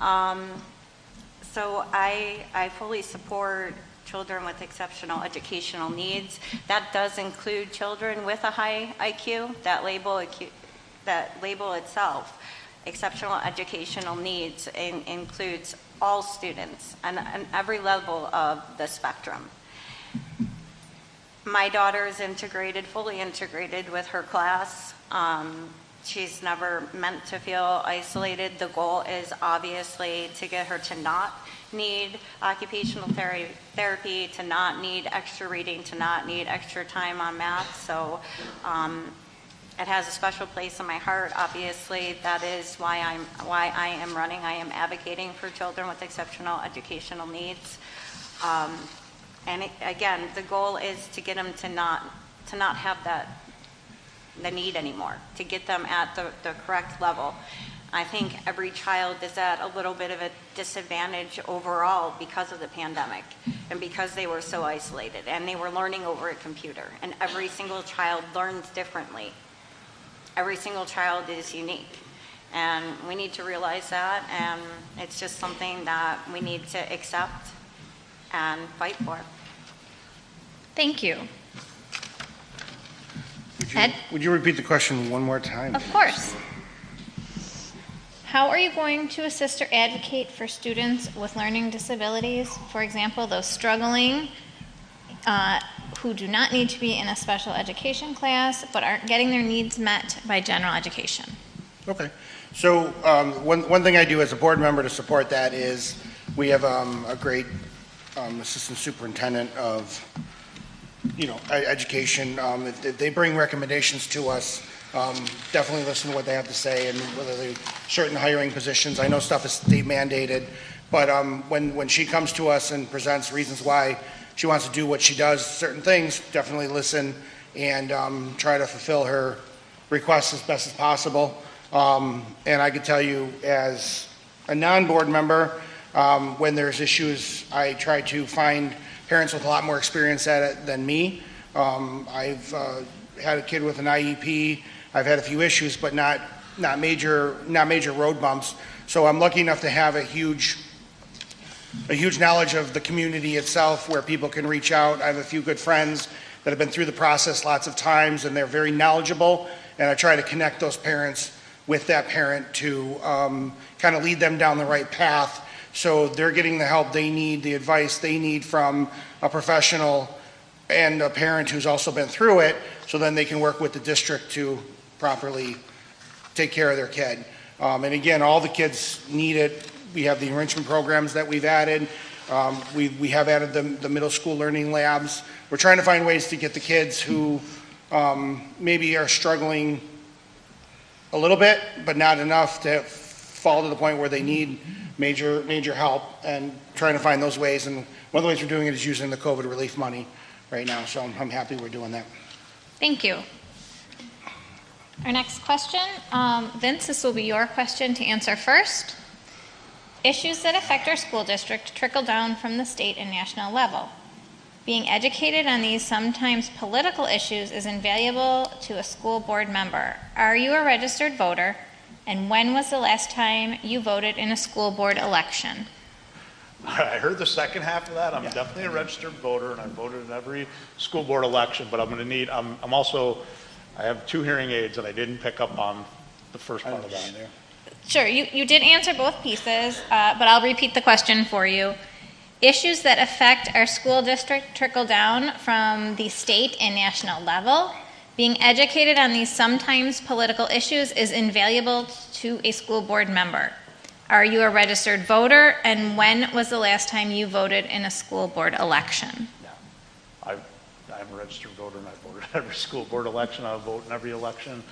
So I fully support children with exceptional educational needs. That does include children with a high IQ. That label itself, exceptional educational needs, includes all students on every level of the spectrum. My daughter is integrated, fully integrated with her class. She's never meant to feel isolated. The goal is obviously to get her to not need occupational therapy, to not need extra reading, to not need extra time on math. So it has a special place in my heart. Obviously, that is why I am running. I am advocating for children with exceptional educational needs. Again, the goal is to get them to not have the need anymore, to get them at the correct level. I think every child is at a little bit of a disadvantage overall because of the pandemic and because they were so isolated and they were learning over a computer, and every single child learns differently. Every single child is unique, and we need to realize that, and it's just something that we need to accept and fight for. Thank you. Ed? Would you repeat the question one more time? Of course. How are you going to assist or advocate for students with learning disabilities? For example, those struggling, who do not need to be in a special education class, but aren't getting their needs met by general education. Okay. So one thing I do as a board member to support that is we have a great assistant superintendent of education. If they bring recommendations to us, definitely listen to what they have to say, and whether they're certain hiring positions. I know stuff is state mandated, but when she comes to us and presents reasons why she wants to do what she does, certain things, definitely listen and try to fulfill her requests as best as possible. And I could tell you, as a non-board member, when there's issues, I try to find parents with a lot more experience at it than me. I've had a kid with an IEP. I've had a few issues, but not major road bumps. So I'm lucky enough to have a huge knowledge of the community itself, where people can reach out. I have a few good friends that have been through the process lots of times, and they're very knowledgeable. And I try to connect those parents with that parent to kind of lead them down the right path, so they're getting the help they need, the advice they need from a professional and a parent who's also been through it, so then they can work with the district to properly take care of their kid. And again, all the kids need it. We have the enrichment programs that we've added. We have added the middle school learning labs. We're trying to find ways to get the kids who maybe are struggling a little bit, but not enough to fall to the point where they need major help, and trying to find those ways. And one of the ways we're doing it is using the COVID relief money right now. So I'm happy we're doing that. Thank you. Our next question, Vince, this will be your question to answer first. Issues that affect our school district trickle down from the state and national level. Being educated on these sometimes political issues is invaluable to a school board member. Are you a registered voter? And when was the last time you voted in a school board election? I heard the second half of that. I'm definitely a registered voter, and I voted in every school board election, but I have 2 hearing aids, and I didn't pick up on the first part of that. Sure, you did answer both pieces, but I'll repeat the question for you. Issues that affect our school district trickle down from the state and national level. Being educated on these sometimes political issues is invaluable to a school board member. Are you a registered voter, and when was the last time you voted in a school board election? I'm a registered voter, and I voted in every school board election. I'll vote in every election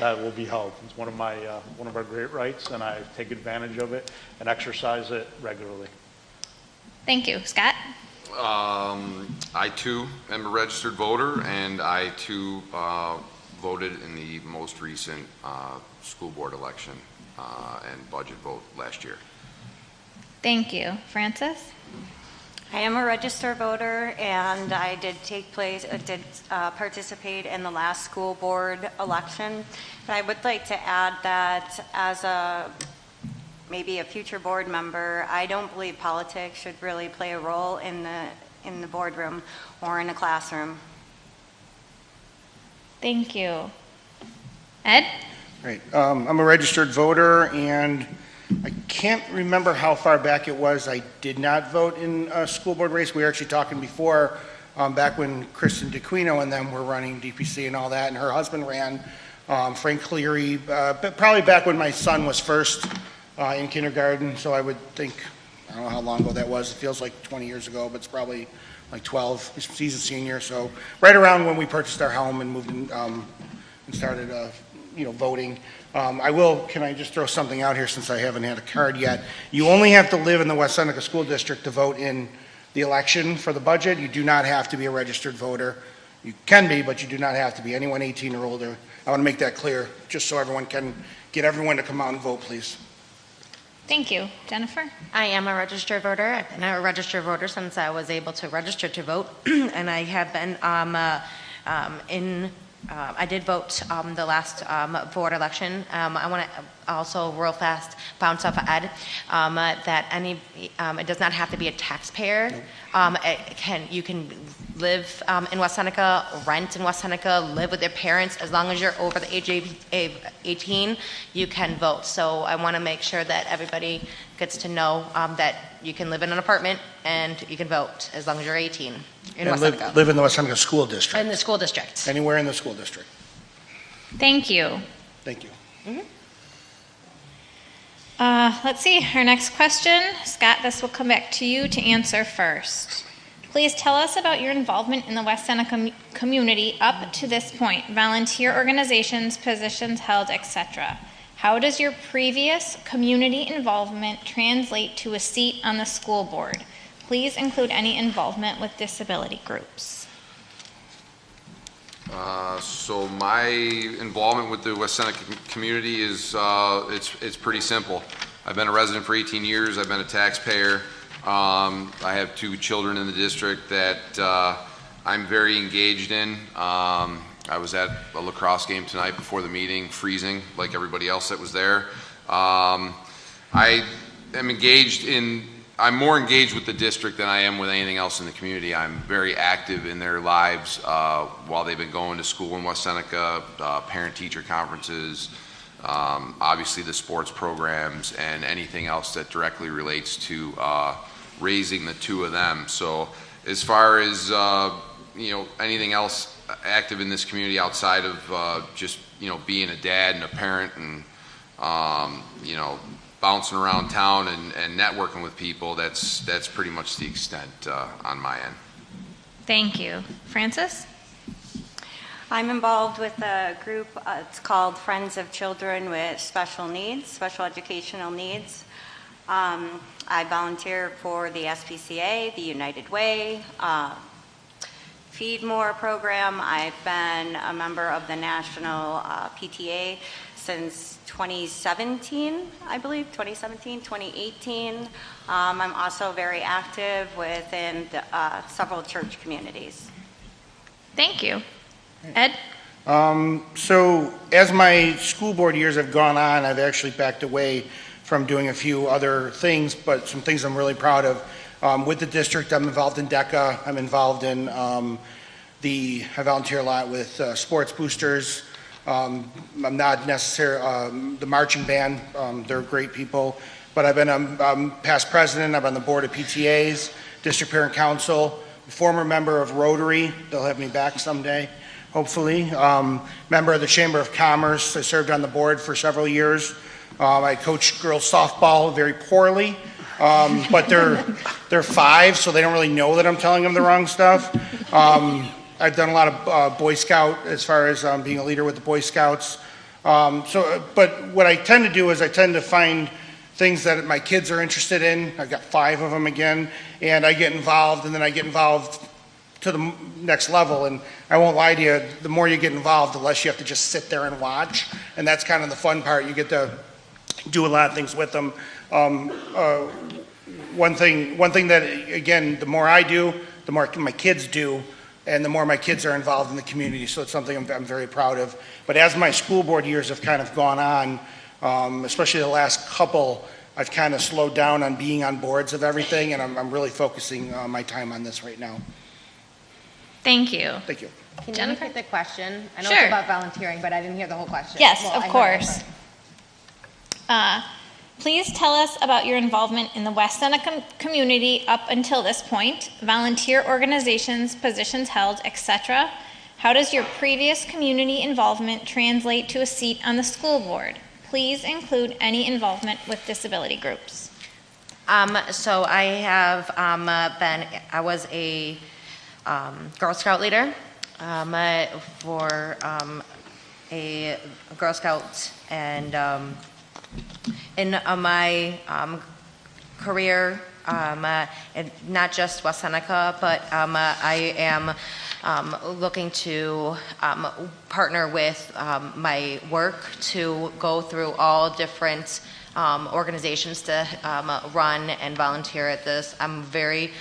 that will be held. It's one of our great rights, and I take advantage of it and exercise it regularly. Thank you. Scott? I too am a registered voter, and I too voted in the most recent school board election and budget vote last year. Thank you. Francis? I am a registered voter, and I did participate in the last school board election. But I would like to add that as maybe a future board member, I don't believe politics should really play a role in the boardroom or in a classroom. Thank you. Ed? Right. I'm a registered voter, and I can't remember how far back it was I did not vote in a school board race. We were actually talking before, back when Kristen DeQuino and them were running DPC and all that, and her husband ran, Frank Cleary, but probably back when my son was first in kindergarten, so I would think, I don't know how long ago that was. It feels like 20 years ago, but it's probably like 12. He's a senior, so right around when we purchased our home and moved in, and started, voting. Can I just throw something out here since I haven't had a card yet? You only have to live in the West Seneca School District to vote in the election for the budget. You do not have to be a registered voter. You can be, but you do not have to be. Anyone 18 or older. I want to make that clear, just so everyone can get everyone to come out and vote, please. Thank you. Jennifer? I am a registered voter. I've been a registered voter since I was able to register to vote, and I have been I did vote the last board election. I want to also real fast bounce off of Ed that it does not have to be a taxpayer. You can live in West Seneca, rent in West Seneca, live with your parents. As long as you're over the age of 18, you can vote. So I want to make sure that everybody gets to know that you can live in an apartment and you can vote as long as you're 18 in West Seneca. Live in the West Seneca School District. In the school district. Anywhere in the school district. Thank you. Thank you. Let's see, our next question. Scott, this will come back to you to answer first. Please tell us about your involvement in the West Seneca community up to this point, volunteer organizations, positions held, etc. How does your previous community involvement translate to a seat on the school board? Please include any involvement with disability groups. So my involvement with the West Seneca community is it's pretty simple. I've been a resident for 18 years. I've been a taxpayer. I have 2 children in the district that I'm very engaged in. I was at a lacrosse game tonight before the meeting, freezing like everybody else that was there. I am I'm more engaged with the district than I am with anything else in the community. I'm very active in their lives while they've been going to school in West Seneca, parent-teacher conferences, obviously the sports programs, and anything else that directly relates to raising the 2 of them. So as far as anything else active in this community outside of just being a dad and a parent and bouncing around town and networking with people, that's pretty much the extent on my end. Thank you. Francis? I'm involved with a group, it's called Friends of Children with Special Needs, Special Educational Needs. I volunteer for the SPCA, the United Way, Feed More program. I've been a member of the National PTA since 2017, I believe, 2018. I'm also very active within several church communities. Thank you. Ed? So as my school board years have gone on, I've actually backed away from doing a few other things, but some things I'm really proud of. With the district, I'm involved in DECA. I'm involved in I volunteer a lot with sports boosters. I'm not necessarily the marching band. They're great people. But I've been past president. I'm on the board of PTAs, district parent council, former member of Rotary. They'll have me back someday, hopefully. Member of the Chamber of Commerce. I served on the board for several years. I coached girls softball very poorly, but they're 5, so they don't really know that I'm telling them the wrong stuff. I've done a lot of Boy Scout as far as being a leader with the Boy Scouts. But what I tend to do is I tend to find things that my kids are interested in. I've got 5 of them again, and I get involved, and then I get involved to the next level. And I won't lie to you, the more you get involved, the less you have to just sit there and watch. And that's kind of the fun part. You get to do a lot of things with them. One thing that, again, the more I do, the more my kids do, and the more my kids are involved in the community. So it's something I'm very proud of. But as my school board years have kind of gone on, especially the last couple, I've kind of slowed down on being on boards of everything, and I'm really focusing my time on this right now. Thank you. Thank you. Can you Jennifer? repeat the question? I know Sure. it's about volunteering, but I didn't hear the whole question. Yes, Well, of I heard course. it, but- Please tell us about your involvement in the West Seneca community up until this point, volunteer organizations, positions held, etc. How does your previous community involvement translate to a seat on the school board? Please include any involvement with disability groups. So I have I was a Girl Scout leader for a Girl Scout, and in my career, and not just West Seneca, but I am looking to partner with my work to go through all different organizations to run and volunteer at this. I'm very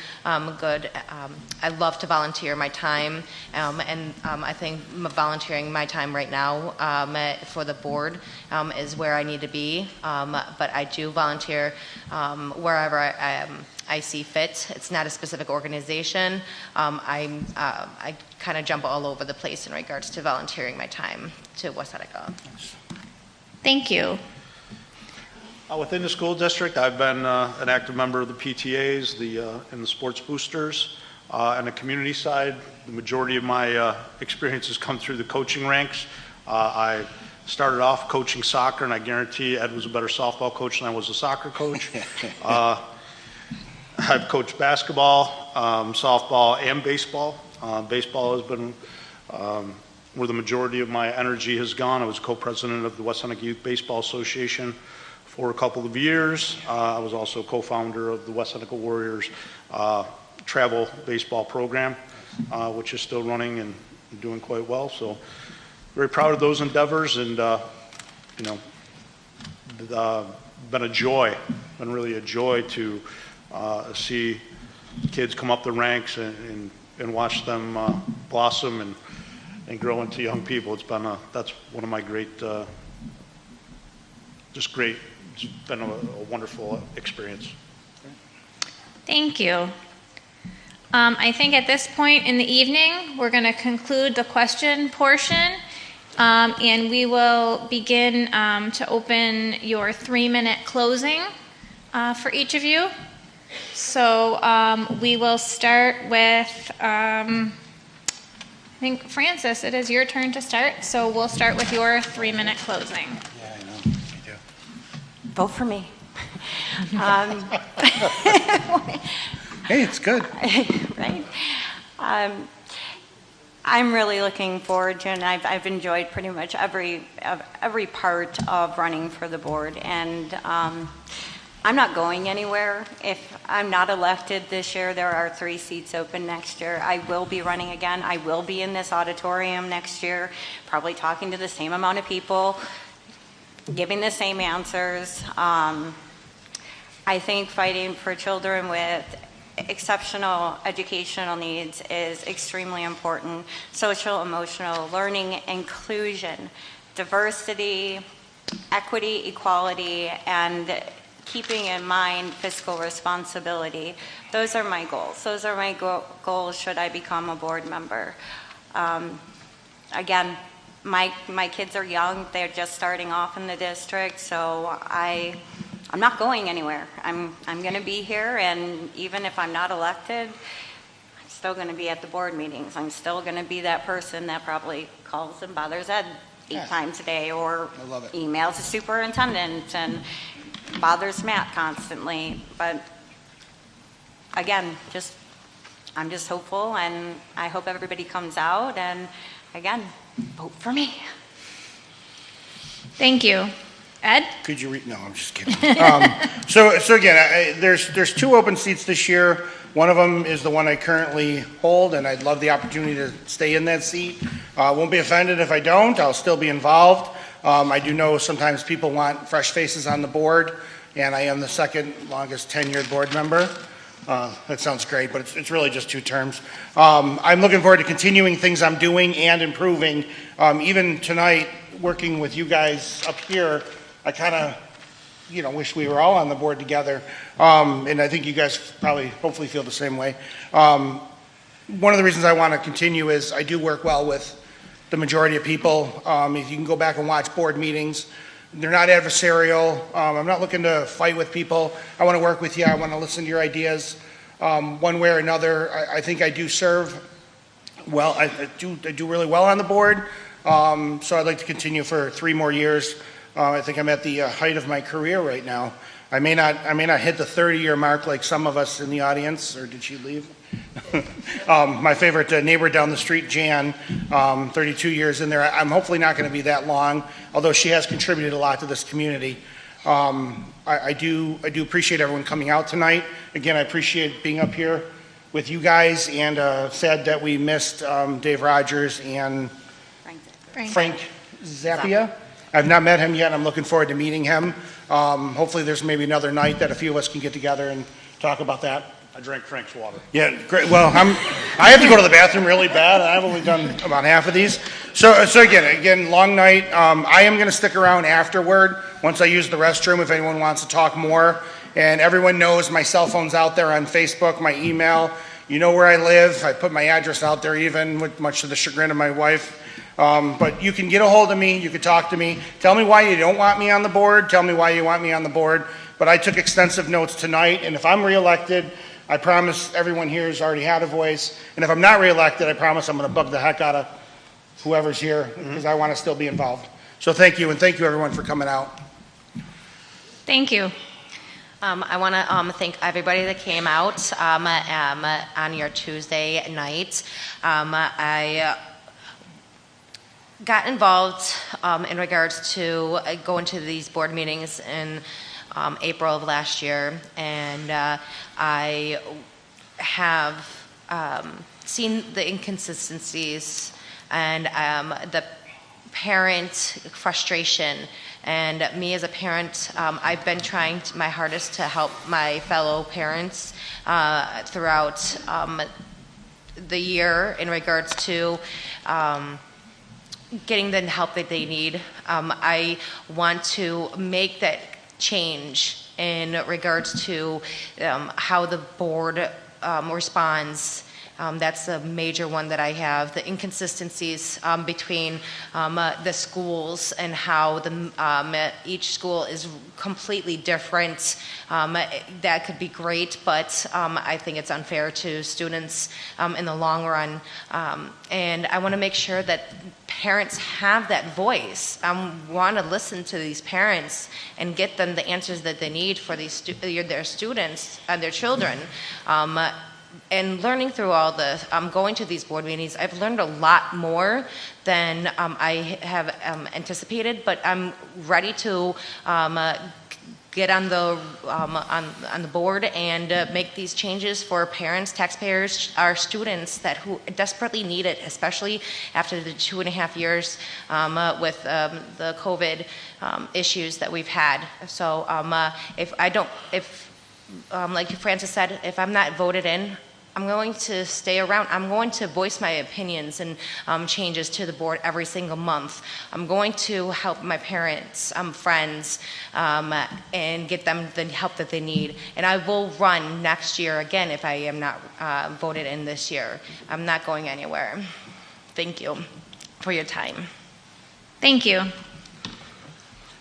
good. I love to volunteer my time, and I think volunteering my time right now for the board is where I need to be. But I do volunteer wherever I see fit. It's not a specific organization. I kind of jump all over the place in regards to volunteering my time to West Seneca. Thank you. Within the school district, I've been an active member of the PTAs, and the sports boosters. On the community side, the majority of my experiences come through the coaching ranks. I started off coaching soccer, and I guarantee Ed was a better softball coach than I was a soccer coach. I've coached basketball, softball, and baseball. Baseball has been where the majority of my energy has gone. I was co-president of the West Seneca Youth Baseball Association for a couple of years. I was also co-founder of the West Seneca Warriors travel baseball program, which is still running and doing quite well. So very proud of those endeavors, and been a joy, been really a joy to see kids come up the ranks and watch them blossom and grow into young people. It's been that's one of my great, it's been a wonderful experience. Thank you. I think at this point in the evening, we're going to conclude the question portion, and we will begin to open your 3-minute closing for each of you. So we will start with, I think, Francis, it is your turn to start, so we'll start with your 3-minute closing. Yeah, I know. I do. Vote for me. Hey, it's good. Right? I'm really looking forward to, and I've enjoyed pretty much every part of running for the board, and I'm not going anywhere. If I'm not elected this year, there are 3 seats open next year. I will be running again. I will be in this auditorium next year, probably talking to the same amount of people, giving the same answers. I think fighting for children with exceptional educational needs is extremely important. Social, emotional learning, inclusion, diversity, equity, equality, and keeping in mind fiscal responsibility. Those are my goals. Those are my goals should I become a board member. Again, my kids are young. They're just starting off in the district, so I'm not going anywhere. I'm going to be here, and even if I'm not elected, I'm still going to be at the board meetings. I'm still going to be that person that probably calls and bothers Ed 8 times a day, or I love it. emails the superintendent and bothers Matt constantly. But again, I'm just hopeful, and I hope everybody comes out, and again, vote for me. Thank you. Ed? Could you read? No, I'm just kidding. So again, there's 2 open seats this year. One of them is the one I currently hold, and I'd love the opportunity to stay in that seat. Won't be offended if I don't. I'll still be involved. I do know sometimes people want fresh faces on the board, and I am the second longest tenured board member. That sounds great, but it's really just 2 terms. I'm looking forward to continuing things I'm doing and improving. Even tonight, working with you guys up here, I kind of, wish we were all on the board together. And I think you guys probably, hopefully feel the same way. One of the reasons I want to continue is I do work well with the majority of people. If you can go back and watch board meetings, they're not adversarial. I'm not looking to fight with people. I want to work with you. I want to listen to your ideas. One way or another, I think I do serve well. I do really well on the board. So I'd like to continue for 3 more years. I think I'm at the height of my career right now. I may not hit the 30-year mark like some of us in the audience, or did she leave? My favorite neighbor down the street, Jan, 32 years in there. I'm hopefully not going to be that long, although she has contributed a lot to this community. I do appreciate everyone coming out tonight. Again, I appreciate being up here with you guys, and sad that we missed Dave Rogers and Frank Zappia. I've not met him yet. I'm looking forward to meeting him. Hopefully there's maybe another night that a few of us can get together and talk about that. I drank Frank's water. Yeah, great. Well, I have to go to the bathroom really bad, and I've only done about half of these. So again, long night. I am going to stick around afterward once I use the restroom if anyone wants to talk more. And everyone knows my cell phone's out there on Facebook, my email. You know where I live. I put my address out there even, with much to the chagrin of my wife. But you can get a hold of me. You can talk to me. Tell me why you don't want me on the board. Tell me why you want me on the board. But I took extensive notes tonight, and if I'm reelected, I promise everyone here has already had a voice. And if I'm not reelected, I promise I'm going to bug the heck out of whoever's here, because I want to still be involved. So thank you, and thank you everyone for coming out. Thank you. I want to thank everybody that came out on your Tuesday night. I got involved in regards to going to these board meetings in April of last year, and I have seen the inconsistencies and the parent frustration. And me as a parent, I've been trying my hardest to help my fellow parents throughout the year in regards to getting the help that they need. I want to make that change in regards to how the board responds. That's a major one that I have, the inconsistencies between the schools and how each school is completely different. That could be great, but I think it's unfair to students in the long run. And I want to make sure that parents have that voice. I want to listen to these parents and get them the answers that they need for their students and their children. And learning through all the, going to these board meetings, I've learned a lot more than I have anticipated, but I'm ready to get on the board and make these changes for parents, taxpayers, our students who desperately need it, especially after the 2.5 years with the COVID issues that we've had. So like Francis said, if I'm not voted in, I'm going to stay around. I'm going to voice my opinions and changes to the board every single month. I'm going to help my parents, friends, and get them the help that they need. And I will run next year again if I am not voted in this year. I'm not going anywhere. Thank you for your time. Thank you.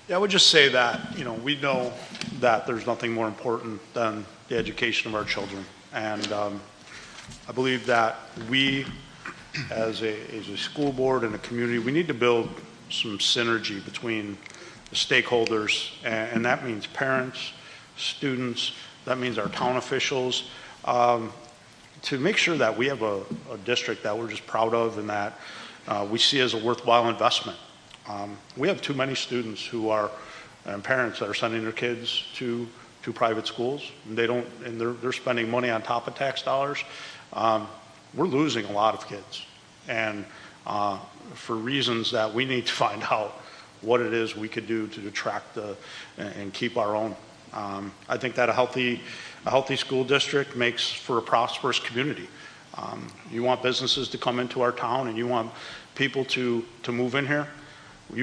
Yeah, I would just say that, we know that there's nothing more important than the education of our children. And I believe that we, as a school board and a community, we need to build some synergy between the stakeholders, and that means parents, students, that means our town officials, to make sure that we have a district that we're just proud of and that we see as a worthwhile investment. We have too many students who are and parents that are sending their kids to private schools. And they're spending money on top of tax dollars. We're losing a lot of kids. And for reasons that we need to find out what it is we could do to attract and keep our own. I think that a healthy school district makes for a prosperous community. You want businesses to come into our town and you want people to move in here,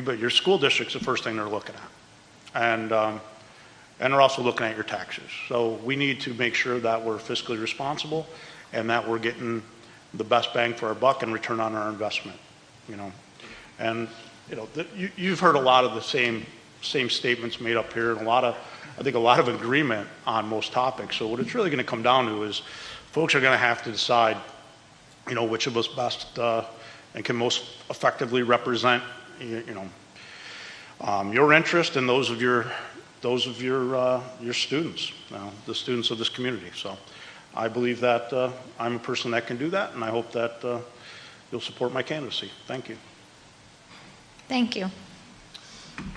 but your school district's the first thing they're looking at. And they're also looking at your taxes. So we need to make sure that we're fiscally responsible and that we're getting the best bang for our buck and return on our investment, And, you've heard a lot of the same statements made up here and I think a lot of agreement on most topics. So what it's really going to come down to is folks are going to have to decide, which of us best and can most effectively represent, your interest and those of your students, the students of this community. So I believe that I'm a person that can do that, and I hope that you'll support my candidacy. Thank you. Thank you.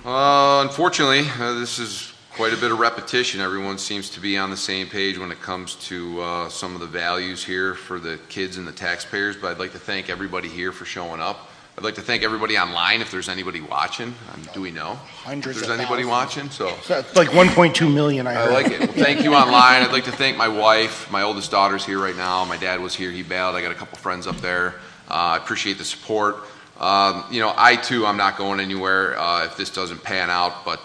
Unfortunately, this is quite a bit of repetition. Everyone seems to be on the same page when it comes to some of the values here for the kids and the taxpayers, but I'd like to thank everybody here for showing up. I'd like to thank everybody online if there's anybody watching. Do we know Hundreds if there's of anybody thousands. watching? So It's like 1.2 million, I I heard. like it. Well, thank you online. I'd like to thank my wife. My oldest daughter's here right now. My dad was here. He bailed. I got a couple friends up there. I appreciate the support. I too, I'm not going anywhere if this doesn't pan out, but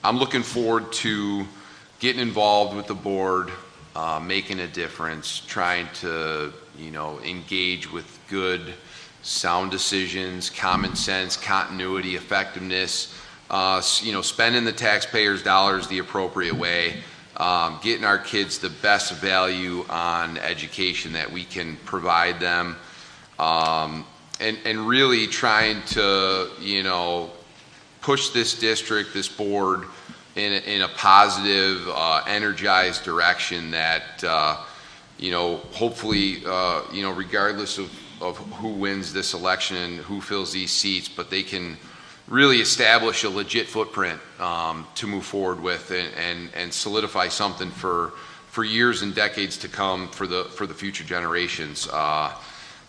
I'm looking forward to getting involved with the board, making a difference, trying to, engage with good, sound decisions, common sense, continuity, effectiveness, spending the taxpayers' dollars the appropriate way, getting our kids the best value on education that we can provide them, and really trying to, push this district, this board, in a positive, energized direction that, hopefully, regardless of who wins this election and who fills these seats, but they can really establish a legit footprint to move forward with and solidify something for years and decades to come for the future generations.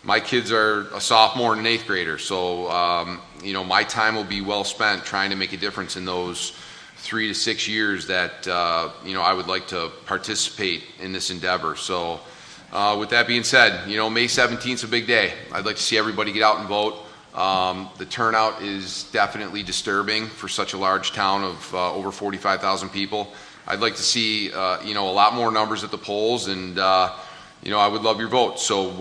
My kids are a sophomore and an eighth grader, so my time will be well spent trying to make a difference in those 3 to 6 years that I would like to participate in this endeavor. So with that being said, May 17th is a big day. I'd like to see everybody get out and vote. The turnout is definitely disturbing for such a large town of over 45,000 people. I'd like to see a lot more numbers at the polls, and I would love your vote. So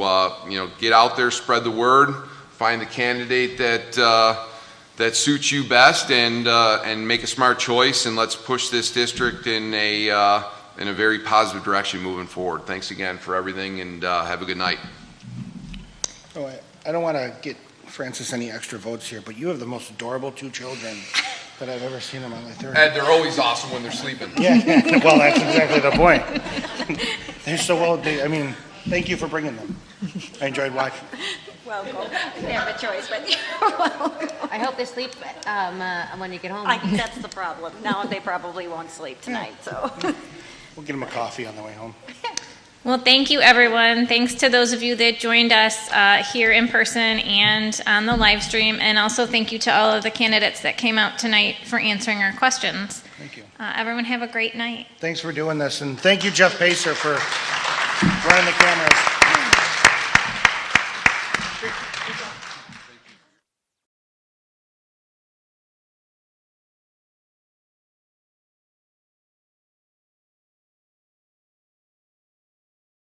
get out there, spread the word, find the candidate that suits you best, and make a smart choice, and let's push this district in a very positive direction moving forward. Thanks again for everything, and have a good night. Oh, I don't want to get Francis any extra votes here, but you have the most adorable 2 children that I've ever seen in my life. Ed, they're always awesome when they're sleeping. Yeah, well, that's exactly the point. They're so well, thank you for bringing them. I enjoyed watching. Welcome. They have a choice, but you're welcome. I hope they sleep when you get home. That's the problem. Now they probably won't sleep tonight, so. We'll get them a coffee on the way home. Well, thank you, everyone. Thanks to those of you that joined us here in person and on the live stream. And also thank you to all of the candidates that came out tonight for answering our questions. Thank you. Everyone have a great night. Thanks for doing this, and thank you, Jeff Pacer, for running the cameras.